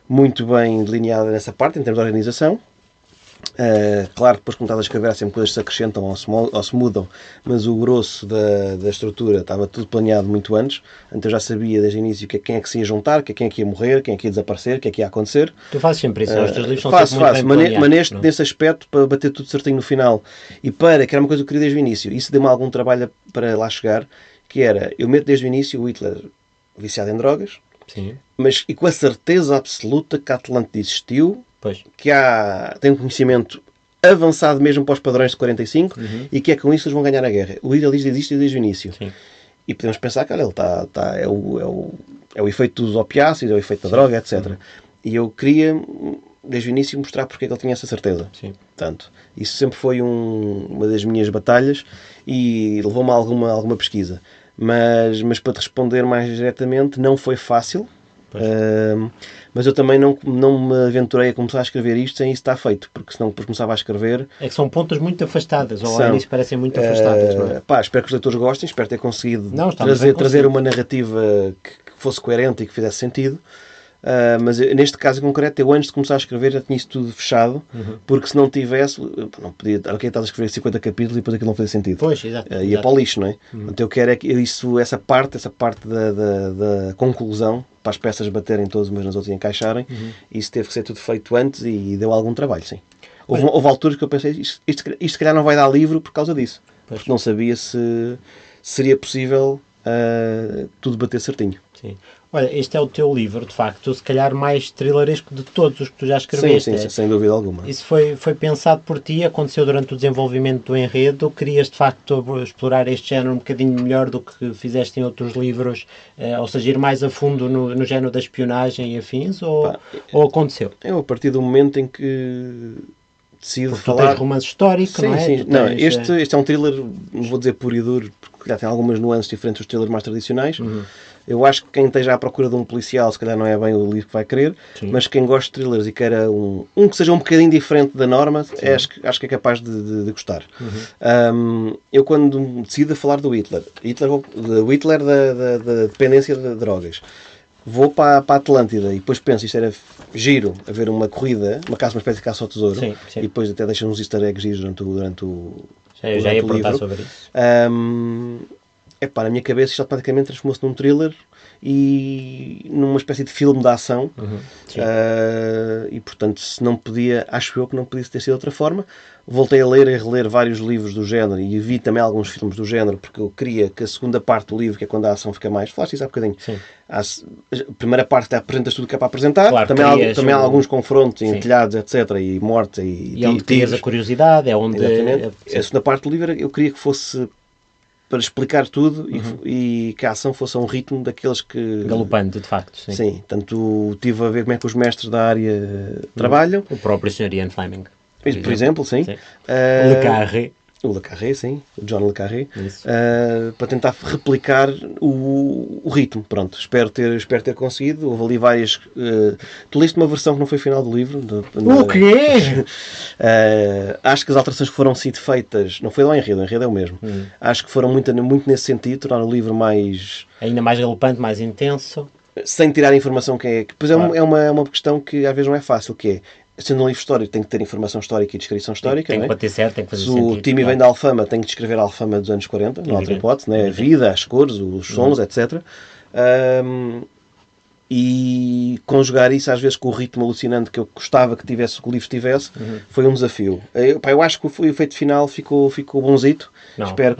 muito bem delineada nessa parte, em termos de organização. Claro, depois como estás a escrever há sempre coisas que se acrescentam ou se mudam, mas o grosso da estrutura estava tudo planeado muito antes. Então eu já sabia desde o início quem é que se ia juntar, quem é que ia morrer, quem é que ia desaparecer, o que é que ia acontecer. Tu fazes sempre isso, os teus livros são sempre muito bem planeados. Mas nesse aspecto, para bater tudo certinho no final, e que era uma coisa que eu queria desde o início, isso deu-me algum trabalho para lá chegar, que era, eu meto desde o início o Hitler viciado em drogas, sim, mas e com a certeza absoluta que a Atlântida existiu, pois, que tem um conhecimento avançado mesmo para os padrões de 45 e que é com isso eles vão ganhar a guerra. O idealismo existe desde o início. Sim. E podemos pensar que ele é o efeito dos opiáceos, é o efeito da droga, etc. E eu queria, desde o início, mostrar porque é que ele tinha essa certeza. Sim. Portanto, isso sempre foi uma das minhas batalhas e levou-me a alguma pesquisa. Mas para te responder mais diretamente, não foi fácil. Mas eu também não me aventurei a começar a escrever isto sem isso estar feito, porque senão depois começava a escrever... É que são pontas muito afastadas, ou ao início parecem muito afastadas, não é? Espero que os leitores gostem, espero ter conseguido trazer uma narrativa que fosse coerente e que fizesse sentido. Mas neste caso em concreto, eu antes de começar a escrever já tinha isso tudo fechado, porque se não tivesse, não podia, estás a escrever 50 capítulos e depois aquilo não fazia sentido. Pois, exato. Ia para o lixo, não é? Então eu quero é que essa parte da conclusão, para as peças baterem todas umas nas outras e encaixarem, isso teve que ser tudo feito antes e deu algum trabalho, sim. Houve alturas que eu pensei, isto se calhar não vai dar livro por causa disso, porque não sabia se seria possível tudo bater certinho. Sim. Olha, este é o teu livro, de facto, se calhar mais thrilleresco de todos os que tu já escreveste. Sim, sem dúvida alguma. Isso foi pensado por ti, aconteceu durante o desenvolvimento do enredo, querias de facto explorar este género um bocadinho melhor do que fizeste em outros livros, ou seja, ir mais a fundo no género da espionagem e afins, ou aconteceu? Eu, a partir do momento em que decido Porque falar... tu tens romance histórico, não é? Sim. Não, este é um thriller, não vou dizer puro e duro, porque já tem algumas nuances diferentes dos thrillers mais tradicionais. Eu acho que quem esteja à procura de um policial, se calhar não é bem o livro que vai querer, mas quem gosta de thrillers e queira um que seja um bocadinho diferente da norma, acho que é capaz de gostar. Eu, quando decido falar do Hitler da dependência de drogas, vou para a Atlântida e depois penso, isto era giro, haver uma corrida, uma espécie de caça ao tesouro, e depois até deixam uns easter eggs giros durante o já ia perguntar sobre isso. Na minha cabeça isto automaticamente transformou-se num thriller e numa espécie de filme de ação. E portanto, acho eu que não podia ter sido de outra forma. Voltei a ler e reler vários livros do género e vi também alguns filmes do género, porque eu queria que a segunda parte do livro, que é quando a ação fica mais... Falaste isso há bocadinho. A primeira parte apresentas tudo o que é para apresentar, claro, também há alguns confrontos em telhados, etc, e mortes e onde tens a curiosidade, é onde... A segunda parte do livro eu queria que fosse para explicar tudo e que a ação fosse a um ritmo daqueles que... Galopante, de facto. Sim, tanto estive a ver como é que os mestres da área trabalham. O próprio Sr. Ian Fleming. Por exemplo, sim. Le Carré. O Le Carré, sim. O John Le Carré. Para tentar replicar o ritmo. Pronto, espero ter conseguido. Houve ali várias... tu leste uma versão que não foi final do livro. O quê? Acho que as alterações que foram sido feitas... Não foi lá o enredo é o mesmo. Acho que foram muito nesse sentido, tornar o livro mais... Ainda mais galopante, mais intenso. Sem tirar a informação que é... Pois claro. É uma questão que às vezes não é fácil, que é... Sendo um livro histórico, tem que ter informação histórica e descrição histórica. Tem que bater certo, tem que fazer sentido. Se o Timmy vem da Alfama, tem que descrever a Alfama dos anos 40, não há outra hipótese, né? A vida, as cores, os sons, etc. E conjugar isso às vezes com o ritmo alucinante que eu gostava que o livro tivesse, foi um desafio. Eu acho que o efeito final ficou bonzito. Espero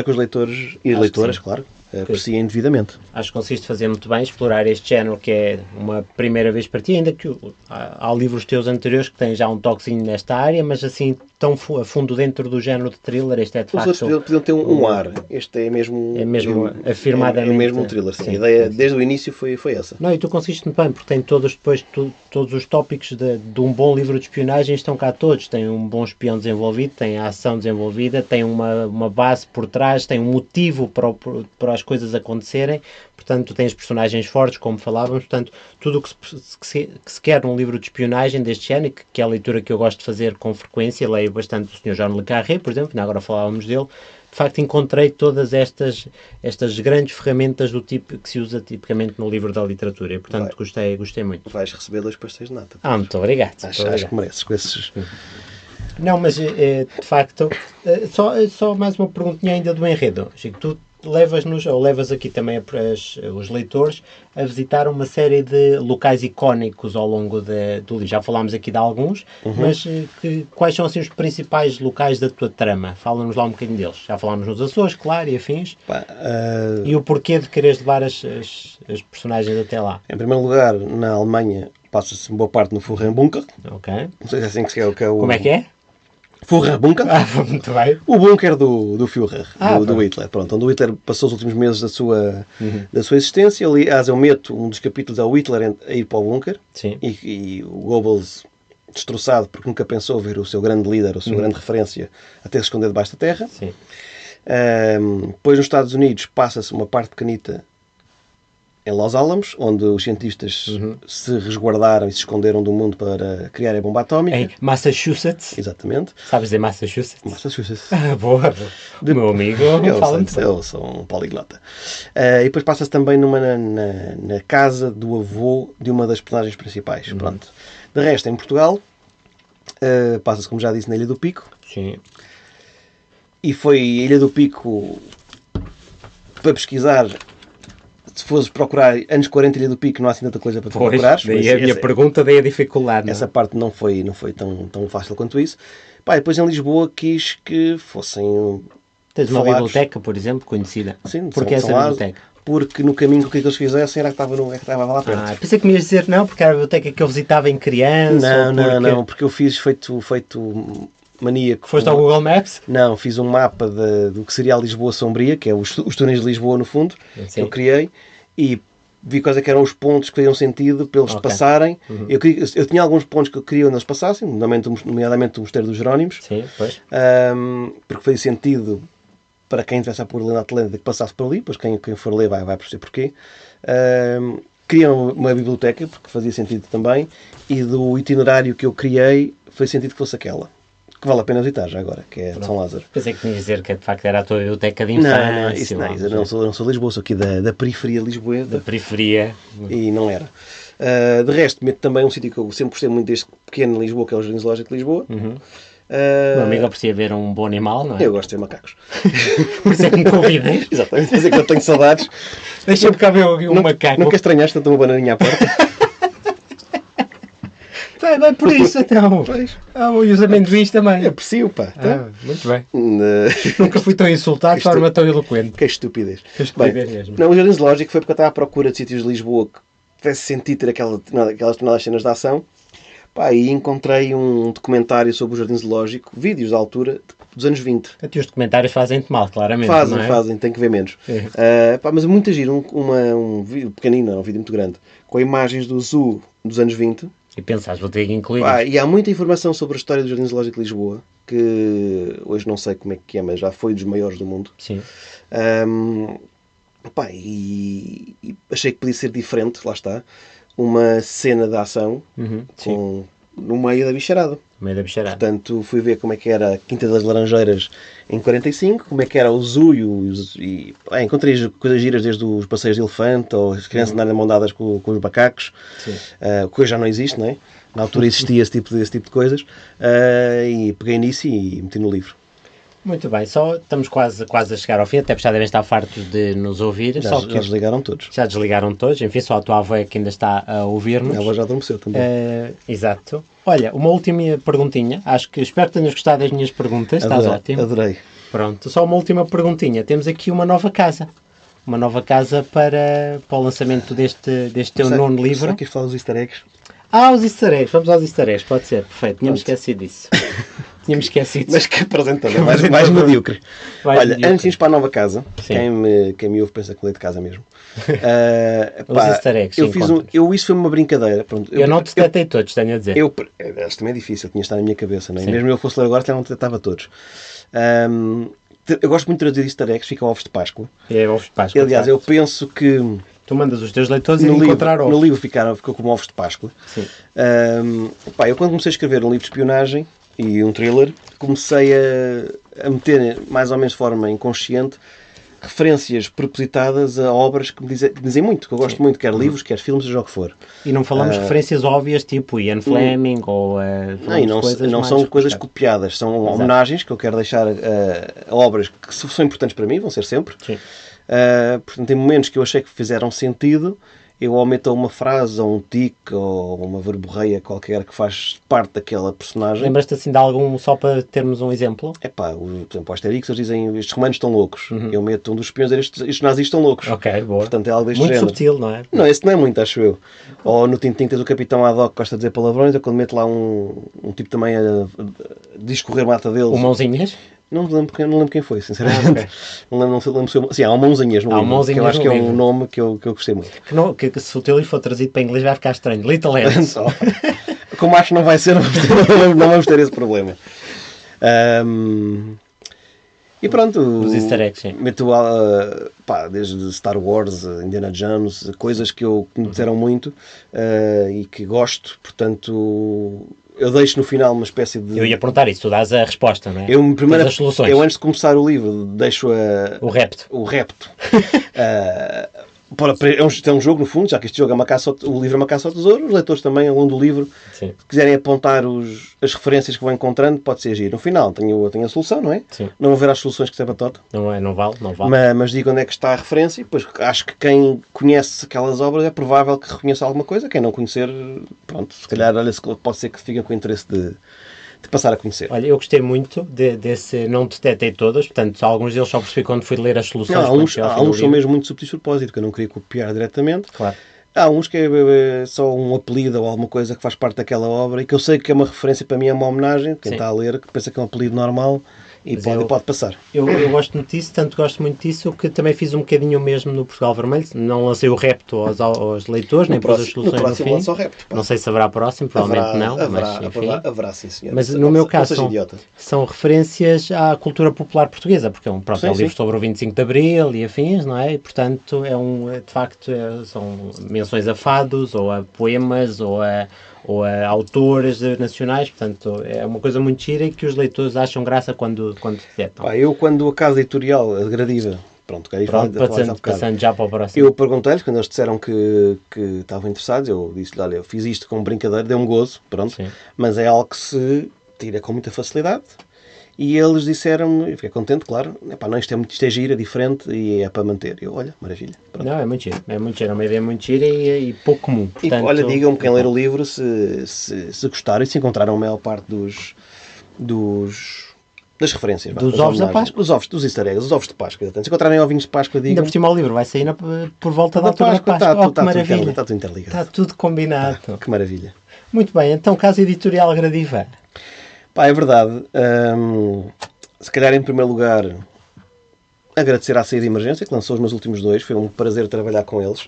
que os leitores e leitoras, claro, apreciem devidamente. Acho que conseguiste fazer muito bem, explorar este género que é uma primeira vez para ti, ainda que há livros teus anteriores que têm já um toquezinho nesta área, mas assim tão a fundo dentro do género de thriller, este é de facto... Os outros podiam ter um ar, este é mesmo... É mesmo afirmadamente... É mesmo um thriller, sim. A ideia desde o início foi essa. Não, e tu conseguiste muito bem, porque tem todos os tópicos de um bom livro de espionagem estão cá todos. Tem um bom espião desenvolvido, tem a ação desenvolvida, tem uma base por trás, tem um motivo para as coisas acontecerem. Portanto, tu tens personagens fortes, como falávamos. Portanto, tudo o que se quer num livro de espionagem deste género, que é a leitura que eu gosto de fazer com frequência, leio bastante o Sr. John Le Carré, por exemplo, ainda agora falávamos dele. De facto, encontrei todas estas grandes ferramentas do tipo que se usa tipicamente no livro da literatura. E, portanto, gostei muito. Vais receber 2 pastéis de nata. Muito obrigado. Acho que mereces com esses... Não, mas de facto, só mais uma perguntinha ainda do enredo. Chico, tu levas aqui também os leitores a visitar uma série de locais icónicos ao longo do livro. Já falámos aqui de alguns, mas quais são assim os principais locais da tua trama? Fala-nos lá um bocadinho deles. Já falámos nos Açores, claro, e afins. E o porquê de quereres levar as personagens até lá? Em primeiro lugar, na Alemanha, passa-se boa parte no Führerbunker. Ok. Não sei se é assim que se é o... Como é que é? Führerbunker. Muito bem. O bunker do Führer, do Hitler. Pronto, onde o Hitler passou os últimos meses da sua existência. Aliás, eu meto um dos capítulos ao Hitler a ir para o bunker. Sim. E o Goebbels, destroçado porque nunca pensou ver o seu grande líder, a sua grande referência, até se esconder debaixo da terra. Sim. Depois, nos Estados Unidos, passa-se uma parte pequenita em Los Alamos, onde os cientistas se resguardaram e se esconderam do mundo para criar a bomba atómica. Em Massachusetts. Exatamente. Sabes dizer Massachusetts? Massachusetts. Boa. Meu amigo, eu sou um poliglota. E depois passa-se também na casa do avô de uma das personagens principais. Pronto. De resto, em Portugal, passa-se, como já disse, na Ilha do Pico. Sim. E foi a Ilha do Pico para pesquisar. Se fores procurar anos 40 Ilha do Pico, não há assim tanta coisa para tu procurar. Daí a minha pergunta, daí a dificuldade. Não? Essa parte não foi tão fácil quanto isso. Depois em Lisboa quis que fossem Tens uma falados. biblioteca, por exemplo, conhecida. Sim, Porquê essa são lá, biblioteca? porque no caminho que eles fizessem era que estava lá perto. Pensei que me ias dizer não, porque era a biblioteca que eu visitava em criança. Não, porque eu fiz feito maníaco. Foste ao Google Maps? Não, fiz um mapa do que seria a Lisboa Sombria, que é os túneis de Lisboa, no fundo, que eu criei, e vi quais é que eram os pontos que faziam sentido para eles passarem. Eu tinha alguns pontos que eu queria onde eles passassem, nomeadamente o Mosteiro dos Jerónimos, Sim, pois. porque fazia sentido para quem estivesse a pôr ali na Atlântida que passasse por ali, pois quem for ler vai perceber porquê. Queria uma biblioteca, porque fazia sentido também, e do itinerário que eu criei, fez sentido que fosse aquela. Que vale a pena visitar já agora, que é de São Lázaro. Pensei que tinha a dizer que de facto era a tua biblioteca de Não, infância. eu não sou de Lisboa, sou aqui da periferia lisboeta. Da periferia. E não era. De resto, meto também um sítio que eu sempre gostei muito desde pequeno em Lisboa, que é o Jardim Zoológico de Lisboa. O meu amigo aprecia ver um bom animal, não é? Eu gosto de ver macacos. Por isso é que me convidei. Exatamente, mas é que eu tenho saudades. Deixa-me cá ver um macaco. Nunca estranhaste tanto uma bananinha à porta? Vai por isso então. E os amendoins também. Eu aprecio, pá. Muito bem. Nunca fui tão insultado de forma tão eloquente. Que estupidez. Que estupidez mesmo. Não, o Jardim Zoológico foi porque eu estava à procura de sítios de Lisboa que tivesse sentido ter aquelas determinadas cenas de ação. Pá, e encontrei um documentário sobre o Jardim Zoológico, vídeos da altura, dos anos 20. Até os documentários fazem-te mal, claramente. Fazem, tem que ver menos. Mas é muito giro, um vídeo pequenino, um vídeo muito grande, com imagens do zoo dos anos 20. E pensaste, vou ter que incluir. E há muita informação sobre a história do Jardim Zoológico de Lisboa, que hoje não sei como é que é, mas já foi dos maiores do mundo. Sim. E achei que podia ser diferente, lá está, uma cena de ação no meio da bicharada. No meio da bicharada. Portanto, fui ver como é que era a Quinta das Laranjeiras em 45, como é que era o zoo encontrei coisas giras, desde os passeios de elefante, ou as crianças andarem mão dadas com os macacos, que hoje já não existe, não é? Na altura existia esse tipo de coisas, e peguei nisso e meti no livro. Muito bem, só estamos quase a chegar ao fim, até porque já devem estar fartos de nos ouvir. Já desligaram todos. Já desligaram todos, enfim, só a tua avó é que ainda está a ouvir-nos. Ela já adormeceu também. Exato. Olha, uma última perguntinha, espero que tenhas gostado das minhas perguntas, estás ótimo. Adorei. Pronto, só uma última perguntinha, temos aqui uma nova casa. Uma nova casa para o lançamento deste teu nono livro. Será que isto fala dos easter eggs? Os easter eggs, vamos aos easter eggs, pode ser, perfeito, tínhamos esquecido disso. Tínhamos esquecido. Mas que apresentador, mais medíocre. Olha, antes de ir para a nova casa, quem me ouve pensa que mudei de casa mesmo. Os easter eggs, isso foi uma brincadeira. Pronto, eu não te detetei todos, tenho a dizer. Acho também é difícil, tinha de estar na minha cabeça, não é? Mesmo eu fosse ler agora, até não detetava todos. Eu gosto muito de traduzir easter eggs, fica ovos de Páscoa. Ovos de Páscoa. Aliás, eu penso que tu mandas os teus leitores e encontrar ovos. No livro ficou como ovos de Páscoa. Sim. Eu quando comecei a escrever um livro de espionagem e um thriller, comecei a meter, mais ou menos de forma inconsciente, referências propositadas a obras que me dizem muito, que eu gosto muito, quer livros, quer filmes, seja o que for. E não falamos de referências óbvias, tipo Ian Fleming, ou... não são coisas copiadas, são homenagens que eu quero deixar a obras que são importantes para mim, vão ser sempre. Sim. Portanto, em momentos que eu achei que fizeram sentido, eu aumento uma frase, ou um tique, ou uma verborreia qualquer que faz parte daquela personagem. Lembras-te assim de algum, só para termos um exemplo? Por exemplo, o Asterix, eles dizem, estes romanos estão loucos. Eu meto um dos espiões, estes nazis estão loucos. Ok, boa. Portanto, é algo deste muito género. Subtil, não é? Não, esse não é muito, acho eu. Ou no Tintin tens o Capitão Haddock que gosta de dizer palavrões, eu quando meto lá um tipo também a discorrer mata deles. O Mãozinhas? Não lembro quem foi, sinceramente. Okay. Não lembro se há um Mãozinhas no livro, que eu acho que é um nome que eu gostei muito. Que se o teu livro for trazido para inglês vai ficar estranho. Little Ants. Como acho que não vai ser, não vamos ter esse problema. E pronto. Os easter eggs, sim. Meto desde Star Wars, Indiana Jones, coisas que me disseram muito e que gosto, portanto... Eu deixo no final uma espécie de... Eu ia perguntar isso, tu dás a resposta, não é? As soluções. Eu antes de começar o livro deixo o repto. É um jogo, no fundo, já que este jogo é o livro é uma caça ao tesouro, os leitores também, ao longo do livro, se quiserem apontar as referências que vão encontrando, pode ser giro. No final, tenho a solução, não é? Sim. Não vou ver as soluções que se é batota. Não vale. Mas digo onde é que está a referência, e depois acho que quem conhece aquelas obras é provável que reconheça alguma coisa, quem não conhecer, pronto, se calhar, olha, pode ser que fique com interesse de passar a conhecer. Olha, eu gostei muito desse, não detetei todas, portanto, alguns deles só percebi quando fui ler as soluções. Não, há uns são mesmo muito subtis de propósito, que eu não queria copiar diretamente. Claro. Há uns que é só um apelido ou alguma coisa que faz parte daquela obra e que eu sei que é uma referência, para mim é uma homenagem, quem está a ler, que pensa que é um apelido normal e pode passar. Eu gosto muito disso, tanto gosto muito disso que também fiz um bocadinho mesmo no Portugal Vermelho. Não lancei o repto aos leitores, nem pus as soluções no fim. Não sei se haverá próximo, provavelmente não. Haverá, sim, senhor. Mas no meu caso são referências à cultura popular portuguesa, porque é um livro sobre o 25 de Abril e afins, não é? E, portanto, de facto, são menções a fados, ou a poemas, ou a autores nacionais, portanto, é uma coisa muito gira e que os leitores acham graça quando detectam. Eu, quando a casa editorial, a Gradiva, passando já para o próximo. Eu perguntei-lhes, quando eles disseram que estavam interessados, eu disse-lhe, olha, eu fiz isto com brincadeira, deu um gozo, pronto, sim, mas é algo que se tira com muita facilidade. E eles disseram-me, eu fiquei contente, claro, isto é giro, é diferente e é para manter. Eu, olha, maravilha. Pronto. Não, é muito giro, é uma ideia muito gira e pouco comum. Portanto, olha, digam-me quem ler o livro se gostaram e se encontraram a maior parte das referências. Dos ovos da Páscoa. Dos easter eggs, os ovos de Páscoa. Se encontrarem ovinhos de Páscoa, digam. Ainda por cima o livro vai sair por volta da altura da Páscoa. Que maravilha. Está tudo interligado. Está tudo combinado. Que maravilha. Muito bem, então Casa Editorial Gradiva. É verdade. Se calhar, em primeiro lugar, agradecer à Saída de Emergência, que lançou os meus últimos 2. Foi um prazer trabalhar com eles.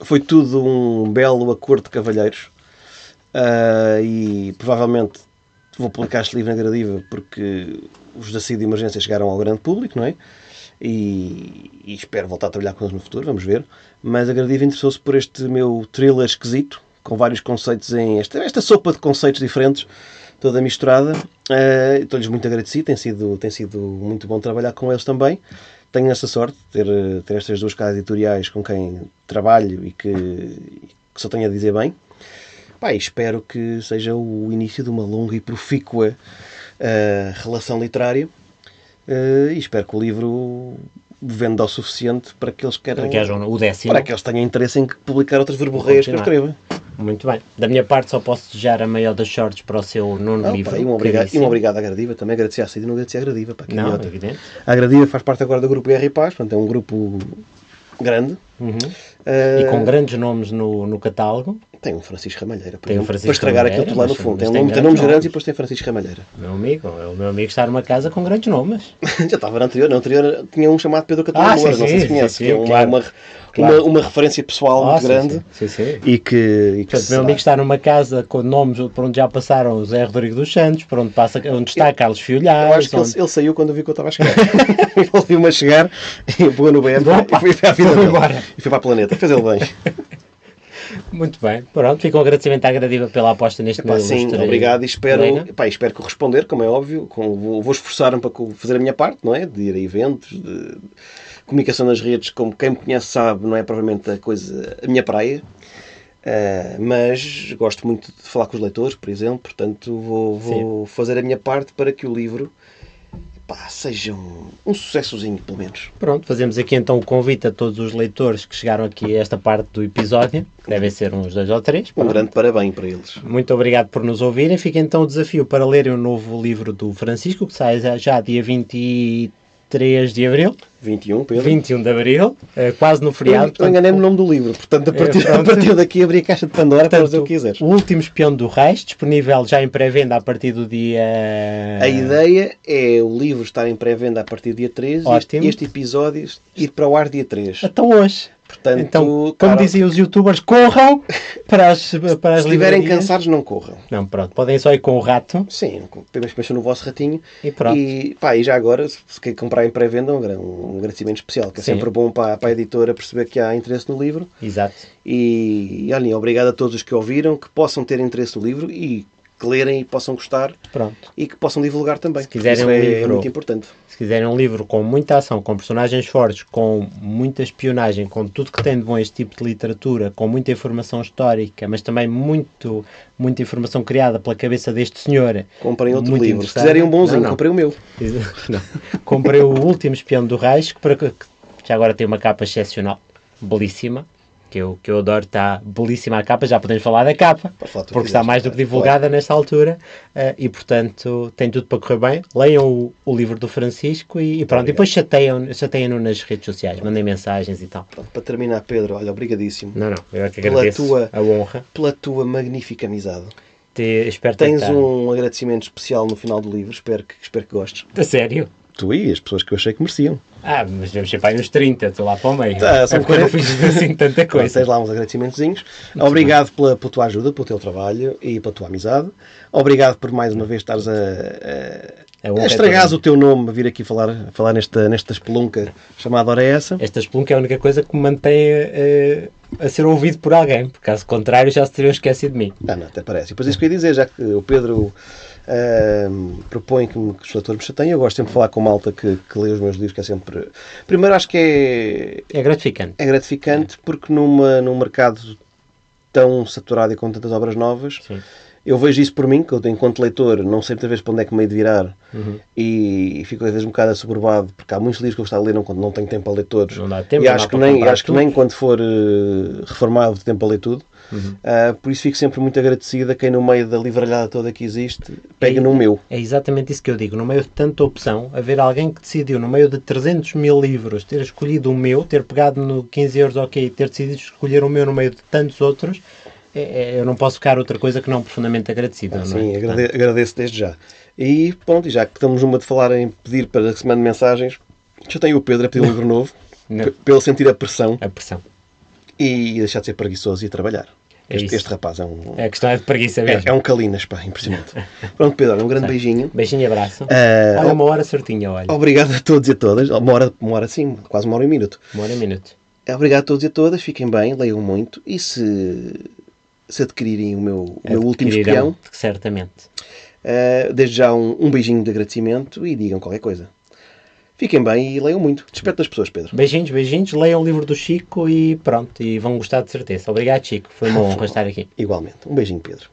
Foi tudo um belo acordo de cavalheiros. E provavelmente vou publicar este livro na Gradiva porque os da Saída de Emergência chegaram ao grande público, não é? E espero voltar a trabalhar com eles no futuro, vamos ver. Mas a Gradiva interessou-se por este meu thriller esquisito, com vários conceitos esta sopa de conceitos diferentes, toda misturada. Estou-lhes muito agradecido, tem sido muito bom trabalhar com eles também. Tenho essa sorte de ter estas 2 casas editoriais com quem trabalho e que só tenho a dizer bem. Espero que seja o início de uma longa e profícua relação literária e espero que o livro venda o suficiente para que eles queiram... Para que hajam o 10º. Para que eles tenham interesse em publicar outras verborreias que eu escreva. Muito bem. Da minha parte só posso desejar a maior das sortes para o seu 9º livro. E um obrigado à Gradiva. Também agradecer à Saída e não agradecer à Gradiva. Não, é evidente. A Gradiva faz parte agora do grupo IR Paz, portanto é um grupo grande. E com grandes nomes no catálogo. Tem um Francisco Ramalheira. Tem um Francisco para estragar Ramalheira, aquilo lá no fundo. Tem nomes grandes e depois tem Francisco Ramalheira. O meu amigo está numa casa com grandes nomes. Já estava no anterior tinha um chamado Pedro Catarina Moura, não sei se conhece, que é uma referência pessoal muito grande. Sim. E que portanto, meu amigo está numa casa com nomes por onde já passaram o Zé Rodrigo dos Santos, por onde está Carlos Fiolhar. Eu acho que ele saiu quando viu que eu estava a chegar. Ele viu-me a chegar e pegou no BM e foi à vida dele. E foi para a Planeta. Fez ele bem. Muito bem, pronto, fica um agradecimento à Gradiva pela aposta neste meu sim, obrigado e espero corresponder, como é óbvio, vou esforçar-me para fazer a minha parte, não é? De ir a eventos, de comunicação nas redes, como quem me conhece sabe, não é provavelmente a minha praia, mas gosto muito de falar com os leitores, por exemplo, portanto vou fazer a minha parte para que o livro seja um sucessozinho, pelo menos. Pronto, fazemos aqui então o convite a todos os leitores que chegaram aqui a esta parte do episódio, que devem ser uns 2 ou 3. Um grande parabéns para eles. Muito obrigado por nos ouvirem. Fica então o desafio para lerem o novo livro do Francisco, que sai já dia 23 de Abril. 21, Pedro. 21 de Abril, quase no feriado. Eu enganei-me no nome do livro, portanto, a partir daqui abri a caixa de Pandora para fazer o que quiseres. O Último Espião do Reis, disponível já em pré-venda a partir do dia... A ideia é o livro estar em pré-venda a partir do dia 13 e este episódio ir para o ar dia 3. Então hoje. Portanto, então, como diziam os youtubers, corram para as livrarias. Se estiverem cansados, não corram. Não, pronto, podem só ir com o rato. Sim, pensam no vosso ratinho. E pronto. E já agora, se quer comprar em pré-venda, um agradecimento especial, que é sempre bom para a editora perceber que há interesse no livro. Exato. E olhem, obrigado a todos os que ouviram, que possam ter interesse no livro e que lerem e possam gostar. Pronto. E que possam divulgar também. Se quiserem é muito importante. Se quiserem um livro com muita ação, com personagens fortes, com muita espionagem, com tudo que tem de bom este tipo de literatura, com muita informação histórica, mas também muita informação criada pela cabeça deste senhor. Comprem outro livro. Se quiserem um bonzinho, comprem o meu. Não. Comprei o Último Espião do Reis, que já agora tem uma capa excepcional, belíssima. que eu adoro, está belíssima a capa, já podemos falar da capa, porque está mais do que divulgada nesta altura, e portanto tem tudo para correr bem. Leiam o livro do Francisco e pronto, e depois chateiam-no nas redes sociais, mandem mensagens e tal. Pronto, para terminar, Pedro, olha, obrigadíssimo. Não, eu é que agradeço a honra. Pela tua magnífica amizade. Espero Tens um agradecimento especial no final do livro, espero que gostes. A sério? Tu e as pessoas que eu achei que mereciam. Mas devemos ser para aí nos 30, estou lá para o meio. São quando eu fiz assim tanta coisa. Tens lá uns agradecimentozinhos. Obrigado pela tua ajuda, pelo teu trabalho e pela tua amizade. Obrigado por mais uma vez estares a estragares o teu nome, a vir aqui falar nesta espelunca chamada Ora Essa. Esta espelunca é a única coisa que me mantém a ser ouvido por alguém, porque caso contrário já se teriam esquecido de mim. Não, até parece. E depois isso que eu ia dizer, já que o Pedro propõe que os leitores me chateiem, eu gosto sempre de falar com malta que lê os meus livros, que é sempre... Primeiro acho que é gratificante. É gratificante porque num mercado tão saturado e com tantas obras novas, sim, eu vejo isso por mim, que eu, enquanto leitor, não sei muitas vezes para onde é que me hei de virar, e fico às vezes um bocado assoberbado, porque há muitos livros que eu gostava de ler quando não tenho tempo a ler todos. Não dá tempo, e acho que nem quando for reformado de tempo a ler tudo. Por isso fico sempre muito agradecido a quem no meio da livralhada toda que existe pega no meu. É exatamente isso que eu digo, no meio de tanta opção, haver alguém que decidiu no meio de 300 mil livros ter escolhido o meu, ter pegado no 15 euros ok, ter decidido escolher o meu no meio de tantos outros, eu não posso ficar outra coisa que não profundamente agradecido. Sim, agradeço desde já. E pronto, e já que estamos numa de falar em pedir para que se mande mensagens, já tenho o Pedro a pedir um livro novo, para ele sentir a pressão. E deixar de ser preguiçoso e a trabalhar. Este rapaz é um... A questão é de preguiça mesmo. É um calinas, pá, impressionante. Pronto, Pedro, um grande beijinho. Beijinho e abraço. Olha, uma hora certinha, olha. Obrigado a todos e a todas. Uma hora sim, quase 1 hora e minuto. 1 hora e minuto. Obrigado a todos e a todas, fiquem bem, leiam muito. E se adquirirem o meu último espião... Certamente. Desde já um beijinho de agradecimento e digam qualquer coisa. Fiquem bem e leiam muito. Desperto das pessoas, Pedro. Beijinhos. Leiam o livro do Chico e pronto. E vão gostar de certeza. Obrigado, Chico. Foi uma honra estar aqui. Igualmente. Um beijinho, Pedro.